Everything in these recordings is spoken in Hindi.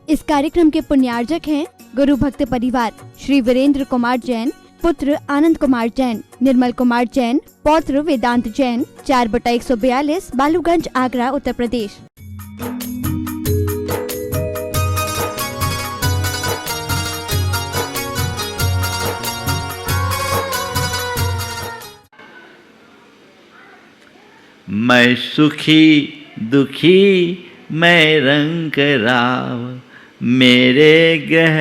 इस कार्यक्रम के पुण्यार्जक हैं गुरु भक्त परिवार श्री वीरेंद्र कुमार जैन, पुत्र आनंद कुमार जैन, निर्मल कुमार जैन, पौत्र वेदांत जैन, 4/142 बालूगंज, आगरा, उत्तर प्रदेश। मैं सुखी दुखी मैं रंग राव, मेरे ग्रह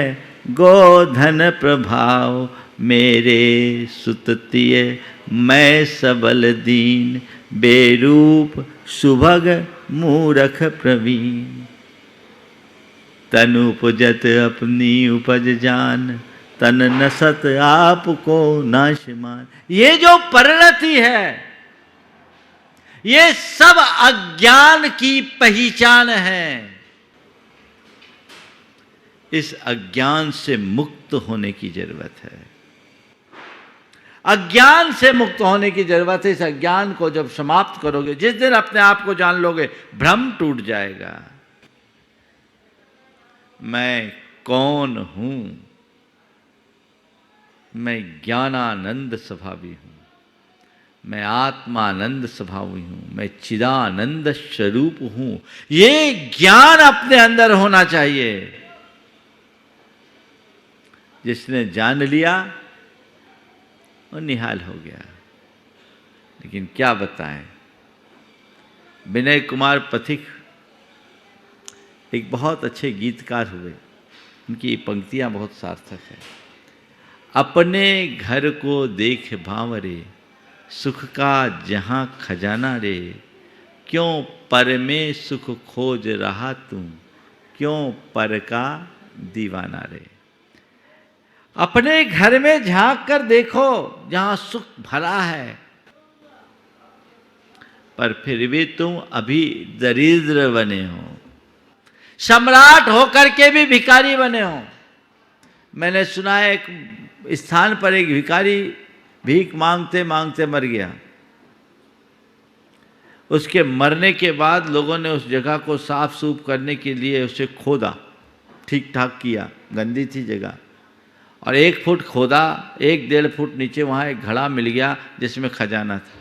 गोधन प्रभाव, मेरे सुततिय मैं सबल दीन, बेरूप सुभग मूरख प्रवीण। तन उपजत अपनी उपज जान, तन नसत आपको नाशमान। ये जो परिणति है, ये सब अज्ञान की पहचान है। इस अज्ञान से मुक्त होने की जरूरत है। अज्ञान से मुक्त होने की जरूरत है। इस अज्ञान को जब समाप्त करोगे, जिस दिन अपने आप को जान लोगे, भ्रम टूट जाएगा। मैं कौन हूं? मैं ज्ञानानंद स्वभावी हूं, मैं आत्मानंद स्वभावी हूं, मैं चिदानंद स्वरूप हूं। ये ज्ञान अपने अंदर होना चाहिए। जिसने जान लिया वो निहाल हो गया। लेकिन क्या बताएं, विनय कुमार पथिक एक बहुत अच्छे गीतकार हुए। उनकी ये पंक्तियां बहुत सार्थक है। अपने घर को देख भांवरे, सुख का जहां खजाना रे, क्यों पर में सुख खोज रहा तू, क्यों पर का दीवाना रे। अपने घर में झांक कर देखो, जहां सुख भरा है, पर फिर भी तुम अभी दरिद्र बने हो, सम्राट होकर के भी भिखारी बने हो। मैंने सुना है एक स्थान पर एक भिखारी भीख मांगते मांगते मर गया। उसके मरने के बाद लोगों ने उस जगह को साफ सूफ करने के लिए उसे खोदा, ठीक ठाक किया। गंदी थी जगह, और 1 फुट खोदा, 1-1.5 फुट नीचे वहाँ एक घड़ा मिल गया जिसमें खजाना था।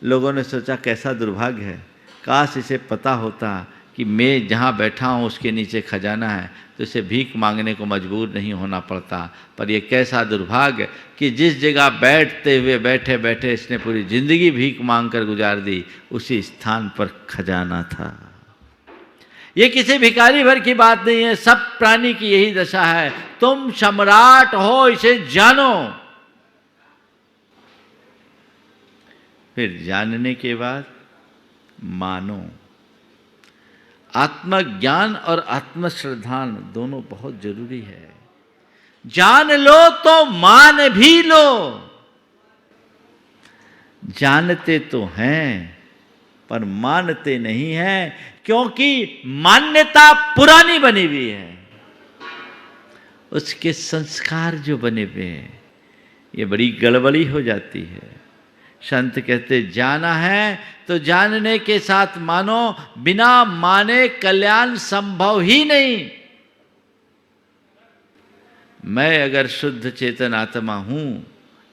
लोगों ने सोचा कैसा दुर्भाग्य है, काश इसे पता होता कि मैं जहाँ बैठा हूँ उसके नीचे खजाना है, तो इसे भीख मांगने को मजबूर नहीं होना पड़ता। पर यह कैसा दुर्भाग्य कि जिस जगह बैठते हुए बैठे बैठे इसने पूरी जिंदगी भीख मांग कर गुजार दी, उसी स्थान पर खजाना था। ये किसी भिखारी भर की बात नहीं है, सब प्राणी की यही दशा है। तुम सम्राट हो, इसे जानो। फिर जानने के बाद मानो। आत्मज्ञान और आत्मश्रद्धान दोनों बहुत जरूरी है। जान लो तो मान भी लो। जानते तो हैं पर मानते नहीं हैं, क्योंकि मान्यता पुरानी बनी हुई है। उसके संस्कार जो बने हुए हैं, ये बड़ी गड़बड़ी हो जाती है। संत कहते जाना है तो जानने के साथ मानो, बिना माने कल्याण संभव ही नहीं। मैं अगर शुद्ध चेतन आत्मा हूं,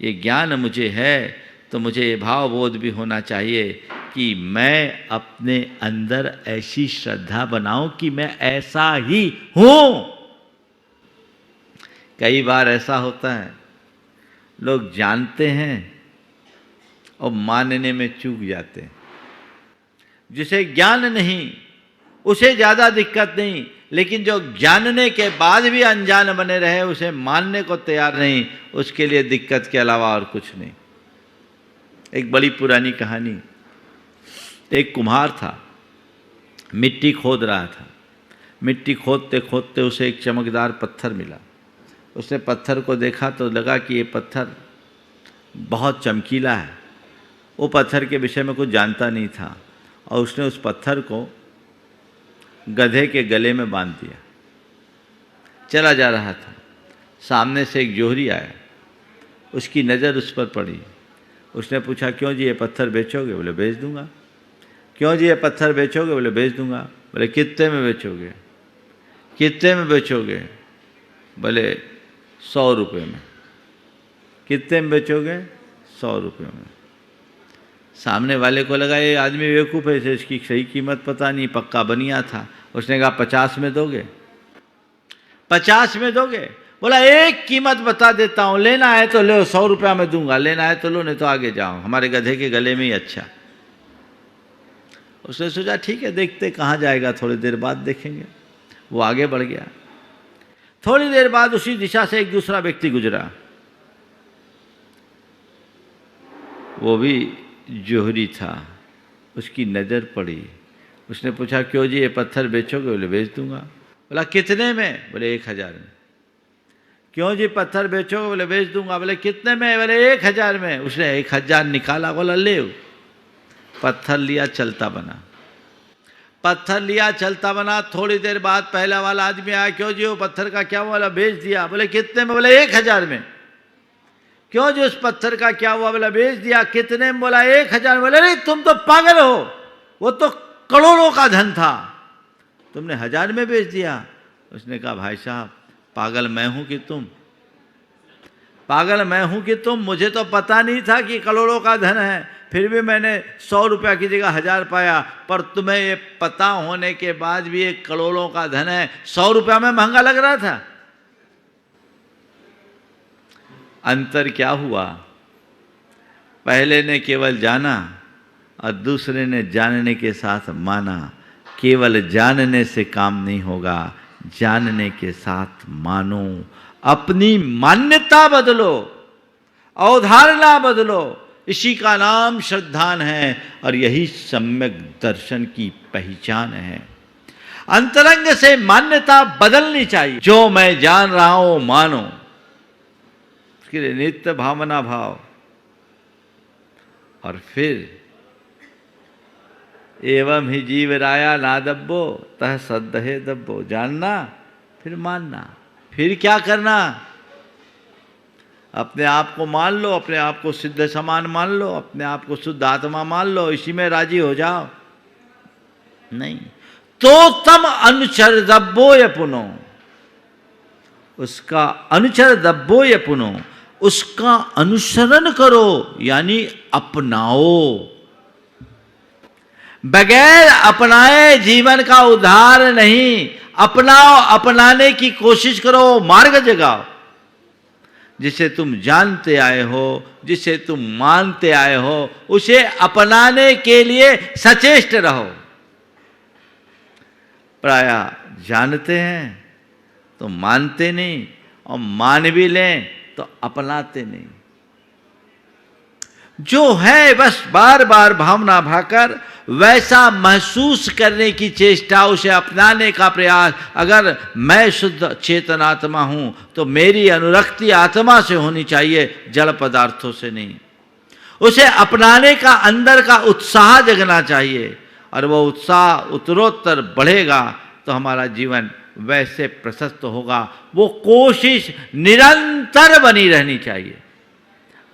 ये ज्ञान मुझे है, तो मुझे ये भाव बोध भी होना चाहिए कि मैं अपने अंदर ऐसी श्रद्धा बनाऊं कि मैं ऐसा ही हूं। कई बार ऐसा होता है, लोग जानते हैं और मानने में चूक जाते हैं। जिसे ज्ञान नहीं उसे ज़्यादा दिक्कत नहीं, लेकिन जो जानने के बाद भी अनजान बने रहे, उसे मानने को तैयार नहीं, उसके लिए दिक्कत के अलावा और कुछ नहीं। एक बड़ी पुरानी कहानी। एक कुम्हार था, मिट्टी खोद रहा था। मिट्टी खोदते खोदते उसे एक चमकदार पत्थर मिला। उसने पत्थर को देखा तो लगा कि ये पत्थर बहुत चमकीला है। वो पत्थर के विषय में कुछ जानता नहीं था, और उसने उस पत्थर को गधे के गले में बांध दिया। चला जा रहा था, सामने से एक जोहरी आया। उसकी नज़र उस पर पड़ी। उसने पूछा, क्यों जी ये पत्थर बेचोगे? बोले बेच दूंगा। क्यों जी ये पत्थर बेचोगे? बोले बेच दूंगा। बोले कितने में बेचोगे? कितने में बेचोगे? बोले 100 रुपये में। कितने में बेचोगे? 100 रुपये में। सामने वाले को लगा ये आदमी बेवकूफ़ है, इसकी सही कीमत पता नहीं, पक्का बनिया था। उसने कहा 50 में दोगे? 50 में दोगे? बोला एक कीमत बता देता हूँ, लेना है तो लो, 100 रुपया में दूंगा, लेना है तो लो, नहीं तो आगे जाओ, हमारे गधे के गले में ही अच्छा। उसने सोचा ठीक है, देखते कहाँ जाएगा, थोड़ी देर बाद देखेंगे। वो आगे बढ़ गया। थोड़ी देर बाद उसी दिशा से एक दूसरा व्यक्ति गुजरा, वो भी जोहरी था। उसकी नज़र पड़ी। उसने पूछा क्यों जी ये पत्थर बेचोगे? बोले बेच दूंगा। बोला कितने में? बोले 1000 में। क्यों जी पत्थर बेचोगे? बोले बेच दूंगा। बोले कितने में? बोले 1000 में। उसने 1000 निकाला, बोला ले। पत्थर लिया, चलता बना। पत्थर लिया, चलता बना। थोड़ी देर बाद पहला वाला आदमी आया, क्यों जी वो पत्थर का क्या हुआ? बोला बेच दिया। बोले कितने में? बोले 1000 में। क्यों जी उस पत्थर का क्या हुआ? बोला बेच दिया। कितने में? बोला 1000 में। बोले अरे तुम तो पागल हो, वो तो करोड़ों का धन था, तुमने 1000 में बेच दिया। उसने कहा भाई साहब, पागल मैं हूं कि तुम? पागल मैं हूं कि तुम? मुझे तो पता नहीं था कि करोड़ों का धन है, फिर भी मैंने 100 रुपया की जगह 1000 पाया। पर तुम्हें ये पता होने के बाद भी एक करोड़ों का धन है, 100 रुपया में महंगा लग रहा था। अंतर क्या हुआ? पहले ने केवल जाना और दूसरे ने जानने के साथ माना। केवल जानने से काम नहीं होगा, जानने के साथ मानो। अपनी मान्यता बदलो, अवधारणा बदलो। इसी का नाम श्रद्धान है और यही सम्यक दर्शन की पहचान है। अंतरंग से मान्यता बदलनी चाहिए। जो मैं जान रहा हूं मानो, उसके लिए नित्य भावना भाव। और फिर एवं ही जीव राया ना दब्बो तह सद्दहे दब्बो। जानना फिर मानना। फिर क्या करना? अपने आप को मान लो, अपने आप को सिद्ध समान मान लो, अपने आप को शुद्ध आत्मा मान लो, इसी में राजी हो जाओ। नहीं तो तम अनुचर दब्बो ये पुनो, उसका अनुचर दब्बो ये पुनो, उसका अनुसरण करो यानी अपनाओ। बगैर अपनाए जीवन का उद्धार नहीं। अपनाओ, अपनाने की कोशिश करो, मार्ग जगाओ। जिसे तुम जानते आए हो, जिसे तुम मानते आए हो, उसे अपनाने के लिए सचेष्ट रहो। प्रायः जानते हैं तो मानते नहीं, और मान भी लें तो अपनाते नहीं। जो है बस बार बार भावना भाकर वैसा महसूस करने की चेष्टा, उसे अपनाने का प्रयास। अगर मैं शुद्ध चेतनात्मा हूं तो मेरी अनुरक्ति आत्मा से होनी चाहिए, जड़ पदार्थों से नहीं। उसे अपनाने का अंदर का उत्साह जगना चाहिए, और वो उत्साह उत्तरोत्तर बढ़ेगा तो हमारा जीवन वैसे प्रशस्त होगा। वो कोशिश निरंतर बनी रहनी चाहिए।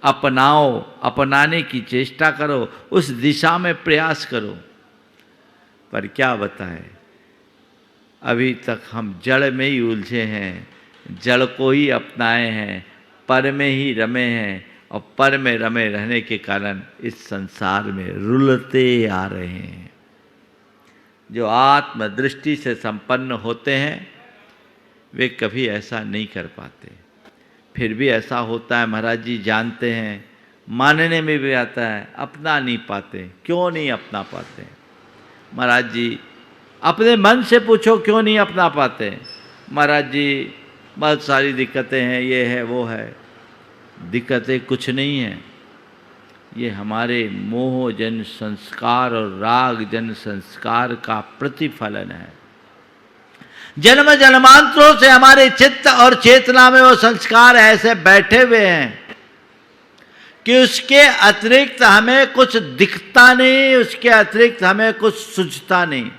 अपनाओ, अपनाने की चेष्टा करो, उस दिशा में प्रयास करो। पर क्या बताएं, अभी तक हम जड़ में ही उलझे हैं, जड़ को ही अपनाए हैं, पर में ही रमे हैं, और पर में रमे रहने के कारण इस संसार में रुलते आ रहे हैं। जो आत्मदृष्टि से संपन्न होते हैं वे कभी ऐसा नहीं कर पाते। फिर भी ऐसा होता है, महाराज जी जानते हैं, मानने में भी आता है, अपना नहीं पाते। क्यों नहीं अपना पाते? महाराज जी अपने मन से पूछो क्यों नहीं अपना पाते? महाराज जी बहुत सारी दिक्कतें हैं, ये है वो है। दिक्कतें कुछ नहीं हैं, ये हमारे मोह जन संस्कार और राग जन संस्कार का प्रतिफलन है। जन्म जन्मांतरों से हमारे चित्त और चेतना में वो संस्कार ऐसे बैठे हुए हैं कि उसके अतिरिक्त हमें कुछ दिखता नहीं, उसके अतिरिक्त हमें कुछ सूझता नहीं।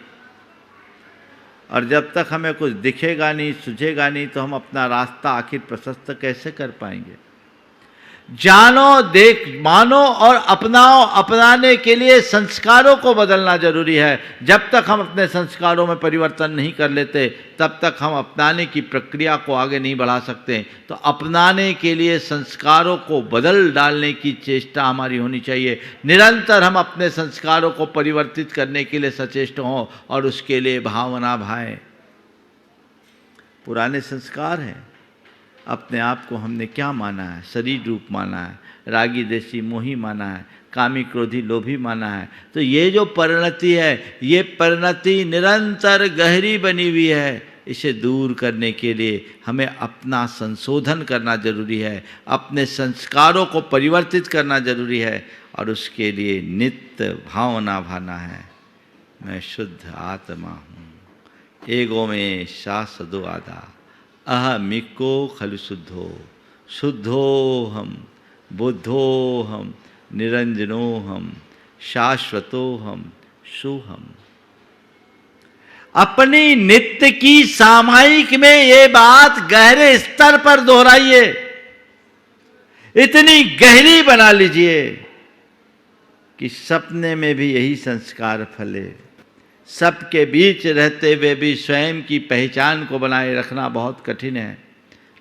और जब तक हमें कुछ दिखेगा नहीं, सूझेगा नहीं, तो हम अपना रास्ता आखिर प्रशस्त कैसे कर पाएंगे? जानो, देख, मानो और अपनाओ। अपनाने के लिए संस्कारों को बदलना जरूरी है। जब तक हम अपने संस्कारों में परिवर्तन नहीं कर लेते तब तक हम अपनाने की प्रक्रिया को आगे नहीं बढ़ा सकते। तो अपनाने के लिए संस्कारों को बदल डालने की चेष्टा हमारी होनी चाहिए। निरंतर हम अपने संस्कारों को परिवर्तित करने के लिए सचेष्ट हों और उसके लिए भावना भाएं। पुराने संस्कार हैं। अपने आप को हमने क्या माना है? शरीर रूप माना है, रागी देशी मोही माना है, कामी क्रोधी लोभी माना है। तो ये जो परिणति है, ये परिणति निरंतर गहरी बनी हुई है। इसे दूर करने के लिए हमें अपना संशोधन करना जरूरी है, अपने संस्कारों को परिवर्तित करना जरूरी है और उसके लिए नित्य भावना भाना है, मैं शुद्ध आत्मा हूँ, एगो में शासदो आदा, अहमिको खलु शुद्धो, शुद्धो हम, बुद्धो हम, निरंजनो हम, शाश्वतो हम, शुहम। अपनी नित्य की सामायिक में ये बात गहरे स्तर पर दोहराइए, इतनी गहरी बना लीजिए कि सपने में भी यही संस्कार फले। सबके बीच रहते हुए भी स्वयं की पहचान को बनाए रखना बहुत कठिन है,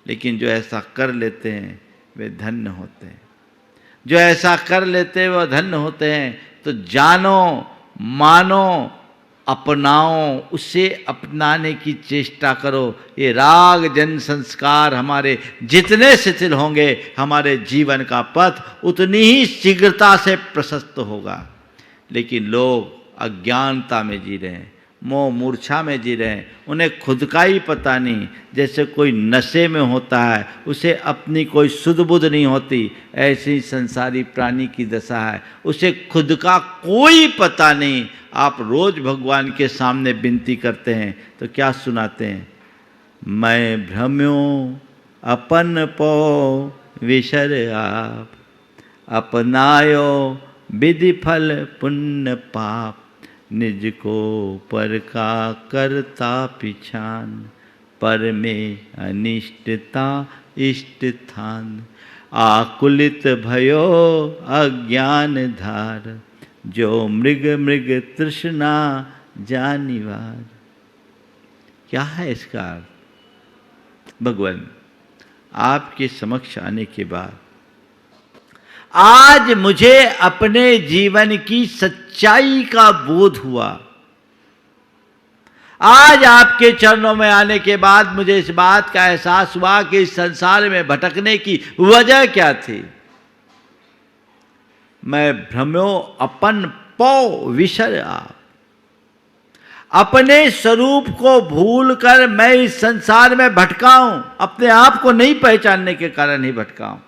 लेकिन जो ऐसा कर लेते हैं वे धन्य होते हैं। जो ऐसा कर लेते हैं वह धन्य होते हैं। तो जानो, मानो, अपनाओ, उसे अपनाने की चेष्टा करो। ये राग जन संस्कार हमारे जितने शिथिल होंगे, हमारे जीवन का पथ उतनी ही शीघ्रता से प्रशस्त होगा। लेकिन लोग अज्ञानता में जी रहे हैं, मोह मूर्छा में जी रहे हैं, उन्हें खुद का ही पता नहीं। जैसे कोई नशे में होता है, उसे अपनी कोई सुध बुध नहीं होती, ऐसी ही संसारी प्राणी की दशा है, उसे खुद का कोई पता नहीं। आप रोज भगवान के सामने विनती करते हैं तो क्या सुनाते हैं? मैं भ्रम्यो अपन पो विसर आप, अपनायो विधि फल पुण्य पाप, निज को पर का करता पिछान, पर में अनिष्टता इष्ट थान, आकुलित भयो अज्ञान धार, जो मृग मृग तृष्णा जानिवार। क्या है इसका अर्थ? भगवान आपके समक्ष आने के बाद आज मुझे अपने जीवन की सच्चाई का बोध हुआ। आज आपके चरणों में आने के बाद मुझे इस बात का एहसास हुआ कि इस संसार में भटकने की वजह क्या थी। मैं भ्रम्यो अपन पौ विसर आप, अपने स्वरूप को भूलकर मैं इस संसार में भटका हूं। अपने आप को नहीं पहचानने के कारण ही भटका हूं।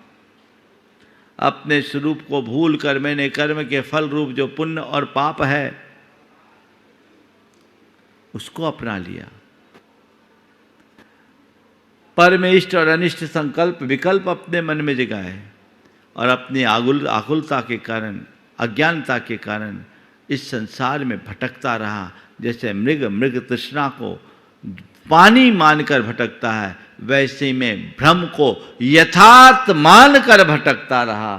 अपने स्वरूप को भूलकर मैंने कर्म के फल रूप जो पुण्य और पाप है उसको अपना लिया। पर में इष्ट और अनिष्ट संकल्प विकल्प अपने मन में जगाए और अपनी आकुलता के कारण, अज्ञानता के कारण इस संसार में भटकता रहा। जैसे मृग तृष्णा को पानी मानकर भटकता है, वैसे में भ्रम को यथार्थ मानकर भटकता रहा।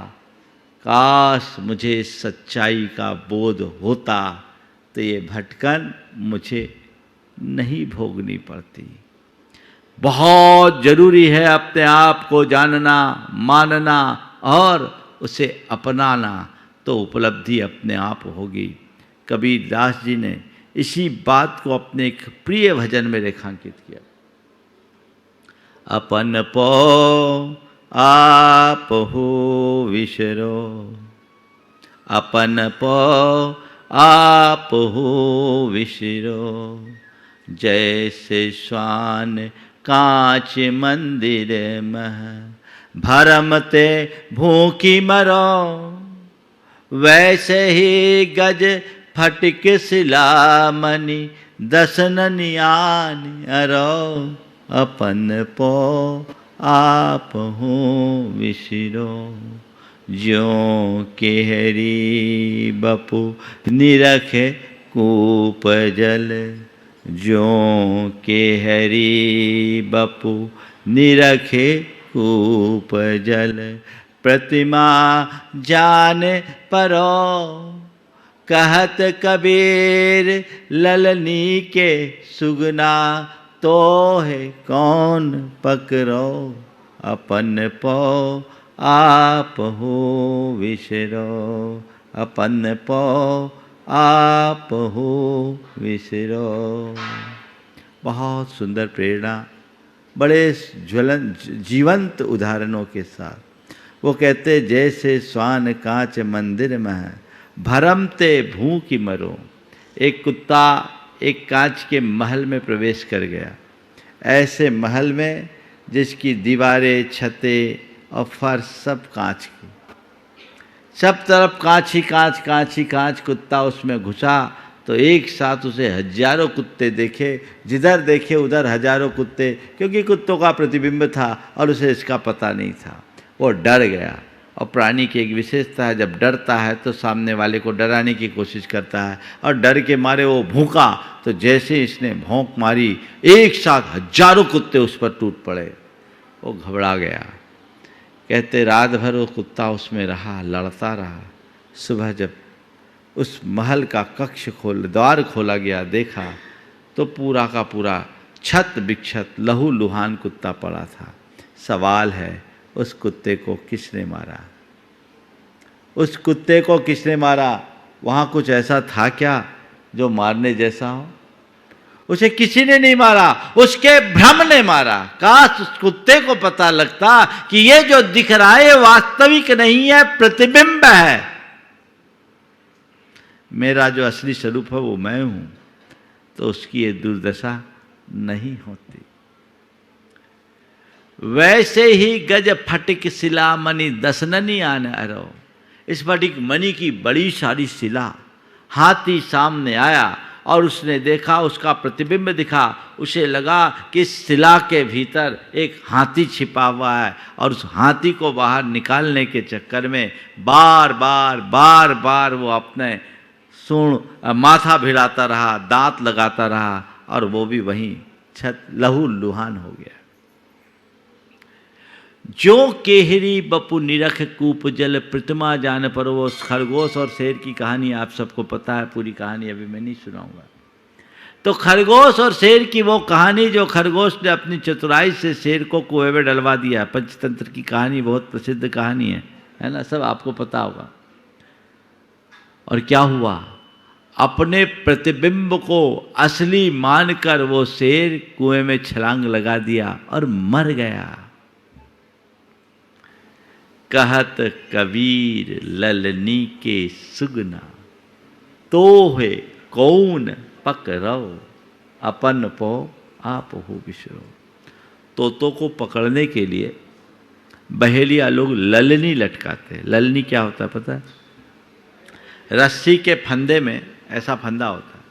काश मुझे सच्चाई का बोध होता तो ये भटकन मुझे नहीं भोगनी पड़ती। बहुत जरूरी है अपने आप को जानना, मानना और उसे अपनाना, तो उपलब्धि अपने आप होगी। कबीर दास जी ने इसी बात को अपने एक प्रिय भजन में रेखांकित किया। अपन पो आप हो विसरो, अपन पो आप हो विसरो, जैसे श्वान कांच मंदिर मह, भरमते भूखी मरो, वैसे ही गज फटिक शिला मणि दसननियान अरो, अपन पो आप हो विसरो, ज्यों केहरी बपु निरखे कूप जल, ज्यों केहरी बपु निरखे कूप जल, प्रतिमा जान परो। कहत कबीर ललनी के सुगना, तो है कौन पकड़ो, अपन पो आप हो विसरो, अपन पो आप हो विसरो। बहुत सुंदर प्रेरणा, बड़े जीवंत उदाहरणों के साथ वो कहते, जैसे स्वान कांच मंदिर में भरमते भूखी मरो। एक कुत्ता एक कांच के महल में प्रवेश कर गया, ऐसे महल में जिसकी दीवारें, छतें और फर्श सब कांच की, सब तरफ कांच ही कांच, कांच ही कांच। कुत्ता उसमें घुसा तो एक साथ उसे हजारों कुत्ते देखे, जिधर देखे उधर हजारों कुत्ते, क्योंकि कुत्तों का प्रतिबिंब था और उसे इसका पता नहीं था। वो डर गया, और प्राणी की एक विशेषता है, जब डरता है तो सामने वाले को डराने की कोशिश करता है, और डर के मारे वो भौंका, तो जैसे इसने भौंक मारी एक साथ हजारों कुत्ते उस पर टूट पड़े। वो घबरा गया। कहते रात भर वो कुत्ता उसमें रहा, लड़ता रहा। सुबह जब उस महल का द्वार खोला गया, देखा तो पूरा का पूरा छत बिक्षत लहू लुहान कुत्ता पड़ा था। सवाल है, उस कुत्ते को किसने मारा? उस कुत्ते को किसने मारा? वहाँ कुछ ऐसा था क्या जो मारने जैसा हो? उसे किसी ने नहीं मारा, उसके भ्रम ने मारा। काश उस कुत्ते को पता लगता कि ये जो दिख रहा है वास्तविक नहीं है, प्रतिबिंब है। मेरा जो असली स्वरूप है वो मैं हूं, तो उसकी ये दुर्दशा नहीं होती। वैसे ही गज फटिक शिला मणि दसननी आन अरो। इस फटिक मणि की बड़ी सारी शिला, हाथी सामने आया और उसने देखा, उसका प्रतिबिंब दिखा। उसे लगा कि इस शिला के भीतर एक हाथी छिपा हुआ है, और उस हाथी को बाहर निकालने के चक्कर में बार बार वो अपने माथा भिड़ाता रहा, दांत लगाता रहा, और वो भी वहीं छत लहू लुहान हो गया। जो केहरी बपु निरख कूप जल प्रतिमा जान पर। वो खरगोश और शेर की कहानी आप सबको पता है, पूरी कहानी अभी मैं नहीं सुनाऊंगा। तो खरगोश और शेर की वो कहानी, जो खरगोश ने अपनी चतुराई से शेर को कुएं में डलवा दिया। पंचतंत्र की कहानी बहुत प्रसिद्ध कहानी है ना, सब आपको पता होगा। और क्या हुआ, अपने प्रतिबिंब को असली मानकर वो शेर कुएं में छलांग लगा दिया और मर गया। कहत कबीर ललनी के सुगना, तो है कौन पकड़ो, अपन पो आप हो विसरो। तोतों को पकड़ने के लिए बहेलिया लोग ललनी लटकाते हैं। ललनी क्या होता है पता है? रस्सी के फंदे में ऐसा फंदा होता है,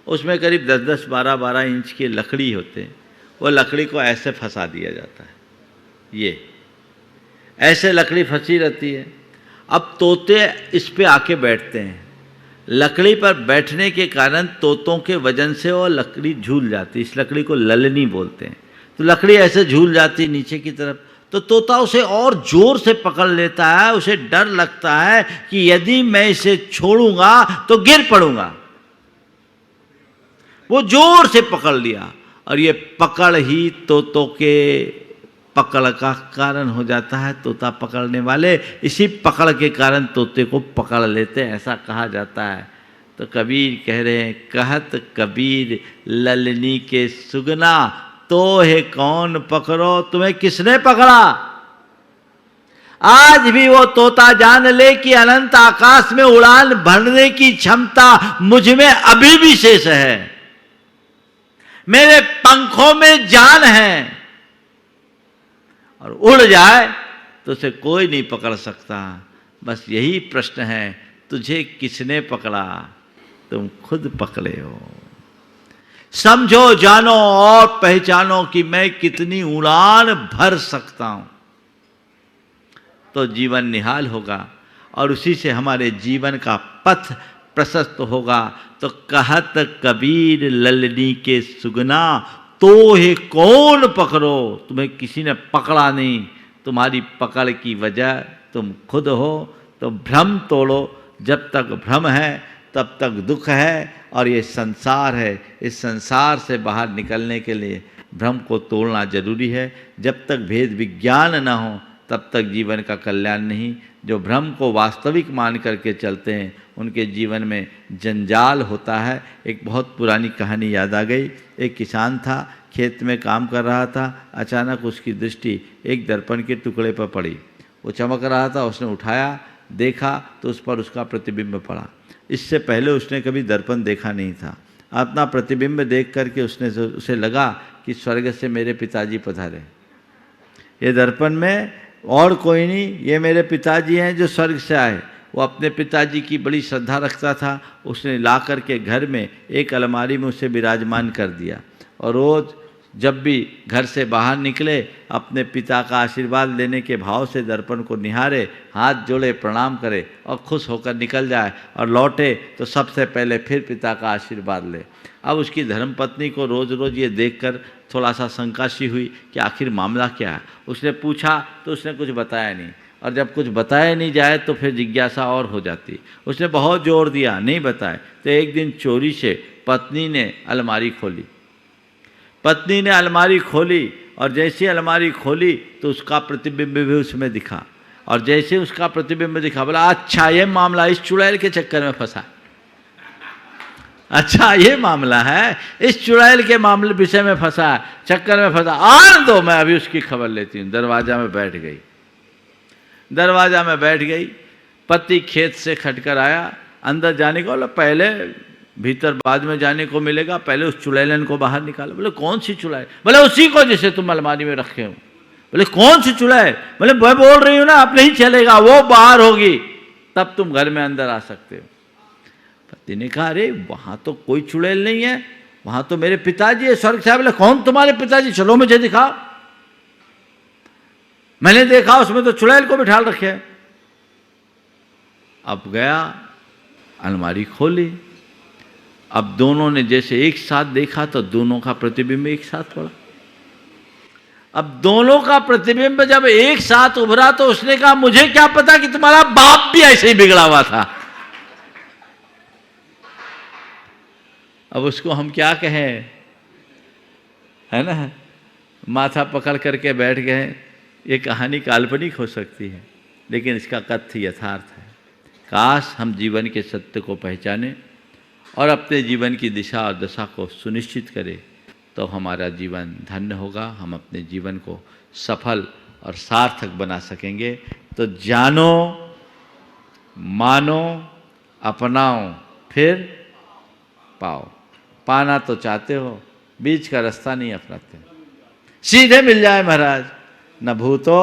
उसमें करीब 10-10, 12-12 इंच की लकड़ी होते हैं। वो लकड़ी को ऐसे फंसा दिया जाता है, ये ऐसे लकड़ी फंसी रहती है। अब तोते इस पे आके बैठते हैं। लकड़ी पर बैठने के कारण तोतों के वजन से वो लकड़ी झूल जाती, इस लकड़ी को ललनी बोलते हैं। तो लकड़ी ऐसे झूल जाती नीचे की तरफ, तो तोता उसे और जोर से पकड़ लेता है। उसे डर लगता है कि यदि मैं इसे छोड़ूंगा तो गिर पड़ूंगा। वो जोर से पकड़ लिया, और ये पकड़ ही तोतों के पकड़ का कारण हो जाता है। तोता पकड़ने वाले इसी पकड़ के कारण तोते को पकड़ लेते हैं, ऐसा कहा जाता है। तो कबीर कह रहे हैं, कहत कबीर ललनी के सुगना, तो है कौन पकड़ो। तुम्हें किसने पकड़ा? आज भी वो तोता जान ले कि अनंत आकाश में उड़ान भरने की क्षमता मुझ में अभी भी शेष है। मेरे पंखों में जान है, और उड़ जाए तो उसे कोई नहीं पकड़ सकता। बस यही प्रश्न है, तुझे किसने पकड़ा? तुम खुद पकड़े हो। समझो, जानो और पहचानो कि मैं कितनी उड़ान भर सकता हूं, तो जीवन निहाल होगा, और उसी से हमारे जीवन का पथ प्रशस्त होगा। तो कहत कबीर ललनी के सुगना, तो है कौन पकड़ो। तुम्हें किसी ने पकड़ा नहीं, तुम्हारी पकड़ की वजह तुम खुद हो। तो भ्रम तोड़ो, जब तक भ्रम है तब तक दुख है, और ये संसार है। इस संसार से बाहर निकलने के लिए भ्रम को तोड़ना जरूरी है। जब तक भेद विज्ञान ना हो तब तक जीवन का कल्याण नहीं। जो भ्रम को वास्तविक मान करके चलते हैं उनके जीवन में जंजाल होता है। एक बहुत पुरानी कहानी याद आ गई। एक किसान था, खेत में काम कर रहा था। अचानक उसकी दृष्टि एक दर्पण के टुकड़े पर पड़ी। वो चमक रहा था, उसने उठाया, देखा तो उस पर उसका प्रतिबिंब पड़ा। इससे पहले उसने कभी दर्पण देखा नहीं था। अपना प्रतिबिंब देख करके उसे लगा कि स्वर्ग से मेरे पिताजी पधारे। ये दर्पण में और कोई नहीं, ये मेरे पिताजी हैं जो स्वर्ग से आए। वो अपने पिताजी की बड़ी श्रद्धा रखता था। उसने ला कर के घर में एक अलमारी में उसे विराजमान कर दिया, और रोज़ जब भी घर से बाहर निकले अपने पिता का आशीर्वाद लेने के भाव से दर्पण को निहारे, हाथ जोड़े, प्रणाम करे और खुश होकर निकल जाए, और लौटे तो सबसे पहले फिर पिता का आशीर्वाद ले। अब उसकी धर्मपत्नी को रोज़ रोज़ ये देखकर थोड़ा सा शंका सी हुई कि आखिर मामला क्या है। उसने पूछा तो उसने कुछ बताया नहीं, और जब कुछ बताया नहीं जाए तो फिर जिज्ञासा और हो जाती। उसने बहुत जोर दिया, नहीं बताए। तो एक दिन चोरी से पत्नी ने अलमारी खोली। पत्नी ने अलमारी खोली, और जैसे अलमारी खोली तो उसका प्रतिबिंब भी उसमें दिखा। और जैसे उसका प्रतिबिंब दिखा, बोला अच्छा ये मामला, इस चुड़ैल के चक्कर में फंसा। अच्छा ये मामला है, इस चुड़ैल के मामले विषय में फंसा, चक्कर में फंसा। आने दो, मैं अभी उसकी खबर लेती हूँ। दरवाजा में बैठ गई। दरवाजा में बैठ गई। पति खेत से खटकर आया, अंदर जाने को बोला पहले भीतर बाद में जाने को मिलेगा, पहले उस चुड़ैलन को बाहर निकालो। बोले कौन सी चुड़ैल? बोले उसी को जिसे तुम अलमारी में रखे हो। बोले कौन सी चुड़ैल? बोले मैं बोल रही हूँ ना, अब नहीं चलेगा, वो बाहर होगी तब तुम घर में अंदर आ सकते हो। पति ने कहा अरे वहाँ तो कोई चुड़ैल नहीं है, वहाँ तो मेरे पिताजी है स्वर्ग से। बोले कौन तुम्हारे पिताजी? चलो मुझे दिखाओ। मैंने देखा उसमें तो चुड़ैल को बिठा रखे है। अब गया, अलमारी खोली। अब दोनों ने जैसे एक साथ देखा तो दोनों का प्रतिबिंब एक साथ पड़ा। अब दोनों का प्रतिबिंब जब एक साथ उभरा तो उसने कहा मुझे क्या पता कि तुम्हारा बाप भी ऐसे ही बिगड़ा हुआ था। अब उसको हम क्या कहें, है ना, माथा पकड़ करके बैठ गए। ये कहानी काल्पनिक हो सकती है, लेकिन इसका तथ्य यथार्थ है। काश हम जीवन के सत्य को पहचाने और अपने जीवन की दिशा और दशा को सुनिश्चित करें, तो हमारा जीवन धन्य होगा। हम अपने जीवन को सफल और सार्थक बना सकेंगे। तो जानो, मानो, अपनाओ, फिर पाओ। पाना तो चाहते हो, बीच का रास्ता नहीं अपनाते। सीधे मिल जाए महाराज, न भूतो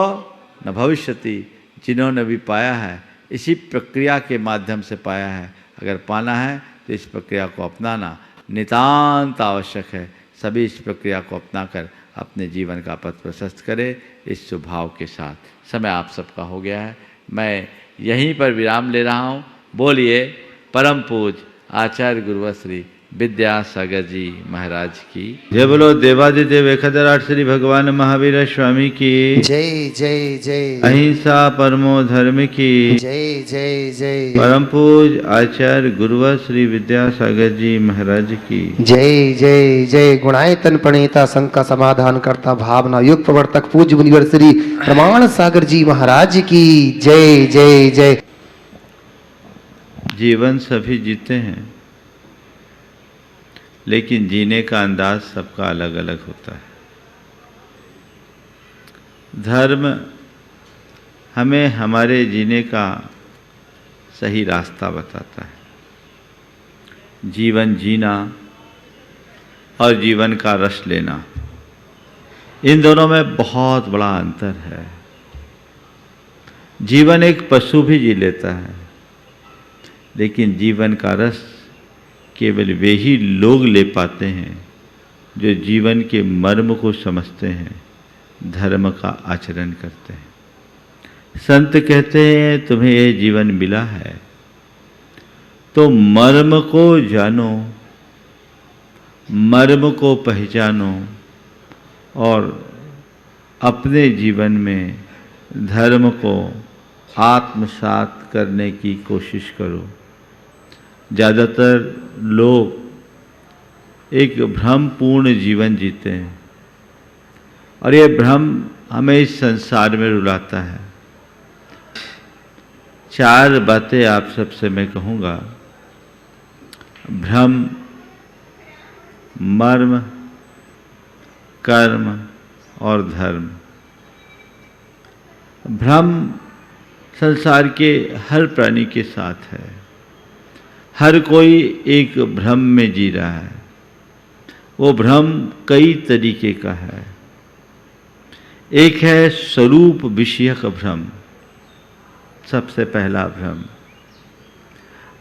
न भविष्यति। जिन्होंने भी पाया है इसी प्रक्रिया के माध्यम से पाया है। अगर पाना है तो इस प्रक्रिया को अपनाना नितांत आवश्यक है। सभी इस प्रक्रिया को अपनाकर अपने जीवन का पथ प्रशस्त करें। इस स्वभाव के साथ समय आप सबका हो गया है। मैं यहीं पर विराम ले रहा हूँ। बोलिए परम पूज्य आचार्य गुरुश्री विद्यासागर जी महाराज की जय। बोलो देवादिदेव 1008 श्री भगवान महावीर स्वामी की जय जय जय। अहिंसा परमो धर्म की जय जय जय। परम पूज्य आचार्य गुरुवर श्री विद्यासागर जी महाराज की जय जय जय। गुणायतन प्रणेता शंका समाधान करता भावना युग प्रवर्तक पूज्य मुनिवर श्री प्रमाण सागर जी महाराज की जय जय जय। जीवन सभी जीते हैं, लेकिन जीने का अंदाज सबका अलग अलग होता है। धर्म हमें हमारे जीने का सही रास्ता बताता है। जीवन जीना और जीवन का रस लेना, इन दोनों में बहुत बड़ा अंतर है। जीवन एक पशु भी जी लेता है, लेकिन जीवन का रस केवल वे ही लोग ले पाते हैं जो जीवन के मर्म को समझते हैं, धर्म का आचरण करते हैं। संत कहते हैं तुम्हें यह जीवन मिला है तो मर्म को जानो, मर्म को पहचानो और अपने जीवन में धर्म को आत्मसात करने की कोशिश करो। ज़्यादातर लोग एक भ्रमपूर्ण जीवन जीते हैं और ये भ्रम हमें इस संसार में रुलाता है। 4 बातें आप सबसे मैं कहूँगा: भ्रम, मर्म, कर्म और धर्म। भ्रम संसार के हर प्राणी के साथ है। हर कोई एक भ्रम में जी रहा है। वो भ्रम कई तरीके का है। एक है स्वरूप विषयक भ्रम। सबसे पहला भ्रम,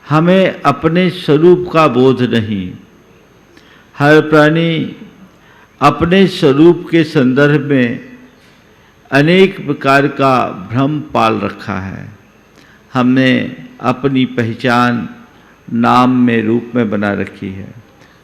हमें अपने स्वरूप का बोध नहीं। हर प्राणी अपने स्वरूप के संदर्भ में अनेक प्रकार का भ्रम पाल रखा है। हमने अपनी पहचान नाम में, रूप में बना रखी है।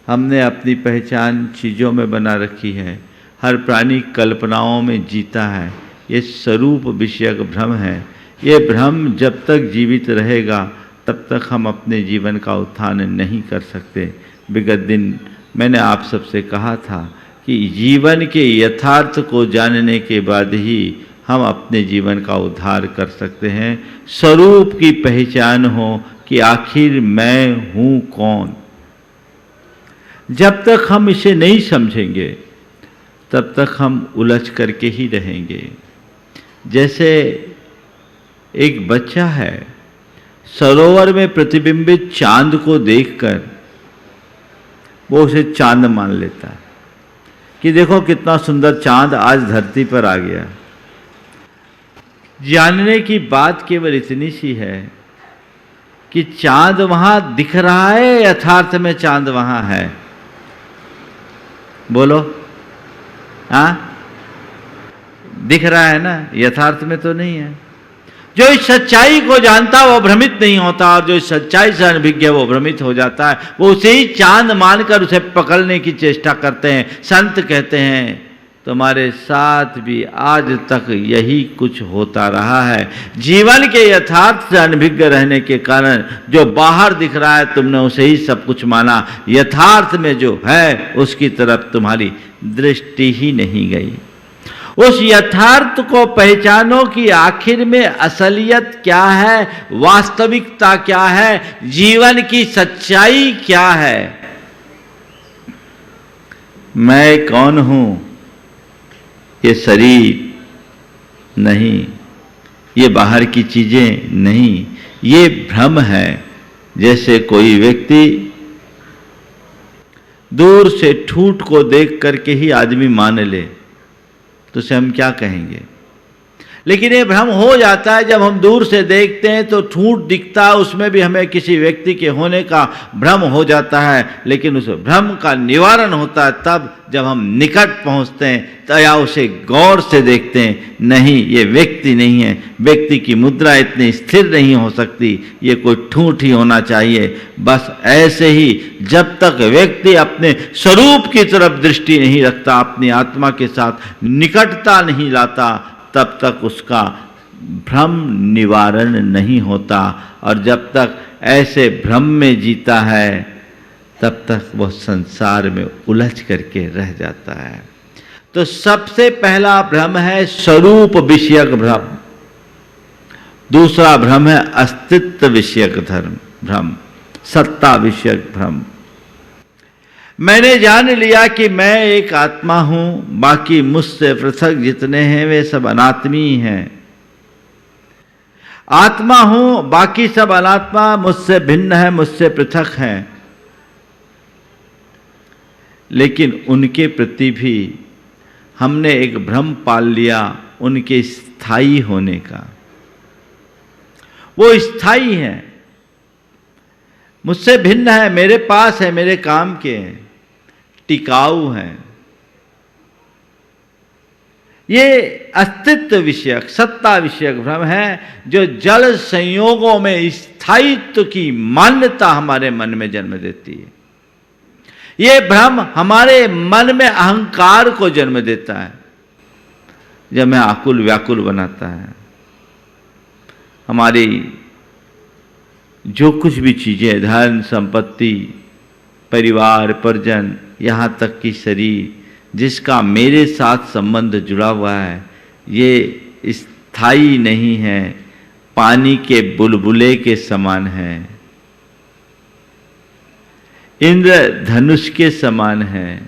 हमने अपनी पहचान चीज़ों में बना रखी है। हर प्राणी कल्पनाओं में जीता है। ये स्वरूप विषयक भ्रम है। ये भ्रम जब तक जीवित रहेगा तब तक हम अपने जीवन का उत्थान नहीं कर सकते। विगत दिन मैंने आप सबसे कहा था कि जीवन के यथार्थ को जानने के बाद ही हम अपने जीवन का उद्धार कर सकते हैं। स्वरूप की पहचान हो कि आखिर मैं हूँ कौन। जब तक हम इसे नहीं समझेंगे तब तक हम उलझ करके ही रहेंगे। जैसे एक बच्चा है, सरोवर में प्रतिबिंबित चांद को देखकर वो उसे चांद मान लेता है कि देखो कितना सुंदर चांद आज धरती पर आ गया। जानने की बात केवल इतनी सी है कि चांद वहां दिख रहा है, यथार्थ में चांद वहां है। बोलो, हाँ, दिख रहा है ना, यथार्थ में तो नहीं है। जो इस सच्चाई को जानता वो भ्रमित नहीं होता, और जो इस सच्चाई से अनभिज्ञ वो भ्रमित हो जाता है। वो उसे ही चांद मानकर उसे पकड़ने की चेष्टा करते हैं। संत कहते हैं तुम्हारे साथ भी आज तक यही कुछ होता रहा है। जीवन के यथार्थ से अनभिज्ञ रहने के कारण जो बाहर दिख रहा है तुमने उसे ही सब कुछ माना। यथार्थ में जो है उसकी तरफ तुम्हारी दृष्टि ही नहीं गई। उस यथार्थ को पहचानो कि आखिर में असलियत क्या है, वास्तविकता क्या है, जीवन की सच्चाई क्या है। मैं कौन हूं? ये शरीर नहीं, ये बाहर की चीजें नहीं, ये भ्रम है। जैसे कोई व्यक्ति दूर से ठूंठ को देख करके ही आदमी मान ले तो उसे हम क्या कहेंगे? लेकिन ये भ्रम हो जाता है जब हम दूर से देखते हैं तो ठूंठ दिखता है, उसमें भी हमें किसी व्यक्ति के होने का भ्रम हो जाता है। लेकिन उस भ्रम का निवारण होता है तब जब हम निकट पहुंचते हैं तो या उसे गौर से देखते हैं, नहीं ये व्यक्ति नहीं है, व्यक्ति की मुद्रा इतनी स्थिर नहीं हो सकती, ये कोई ठूंठ ही होना चाहिए। बस ऐसे ही जब तक व्यक्ति अपने स्वरूप की तरफ दृष्टि नहीं रखता, अपनी आत्मा के साथ निकटता नहीं लाता, तब तक उसका भ्रम निवारण नहीं होता। और जब तक ऐसे भ्रम में जीता है तब तक वह संसार में उलझ करके रह जाता है। तो सबसे पहला भ्रम है स्वरूप विषयक भ्रम। दूसरा भ्रम है अस्तित्व विषयक भ्रम, सत्ता विषयक भ्रम। मैंने जान लिया कि मैं एक आत्मा हूं, बाकी मुझसे पृथक जितने हैं वे सब अनात्मी हैं। आत्मा हूं, बाकी सब अनात्मा मुझसे भिन्न है, मुझसे पृथक हैं। लेकिन उनके प्रति भी हमने एक भ्रम पाल लिया उनके स्थायी होने का। वो स्थायी हैं, मुझसे भिन्न है, मेरे पास है, मेरे काम के हैं, टिकाऊ हैं। ये अस्तित्व विषयक, सत्ता विषयक भ्रम है जो जल संयोगों में स्थायित्व की मान्यता हमारे मन में जन्म देती है। ये भ्रम हमारे मन में अहंकार को जन्म देता है, जब मैं आकुल व्याकुल बनाता है। हमारी जो कुछ भी चीज़ें, धन संपत्ति, परिवार परिजन, यहाँ तक कि शरीर जिसका मेरे साथ संबंध जुड़ा हुआ है, ये स्थायी नहीं है, पानी के बुलबुले के समान है, इंद्र धनुष के समान है,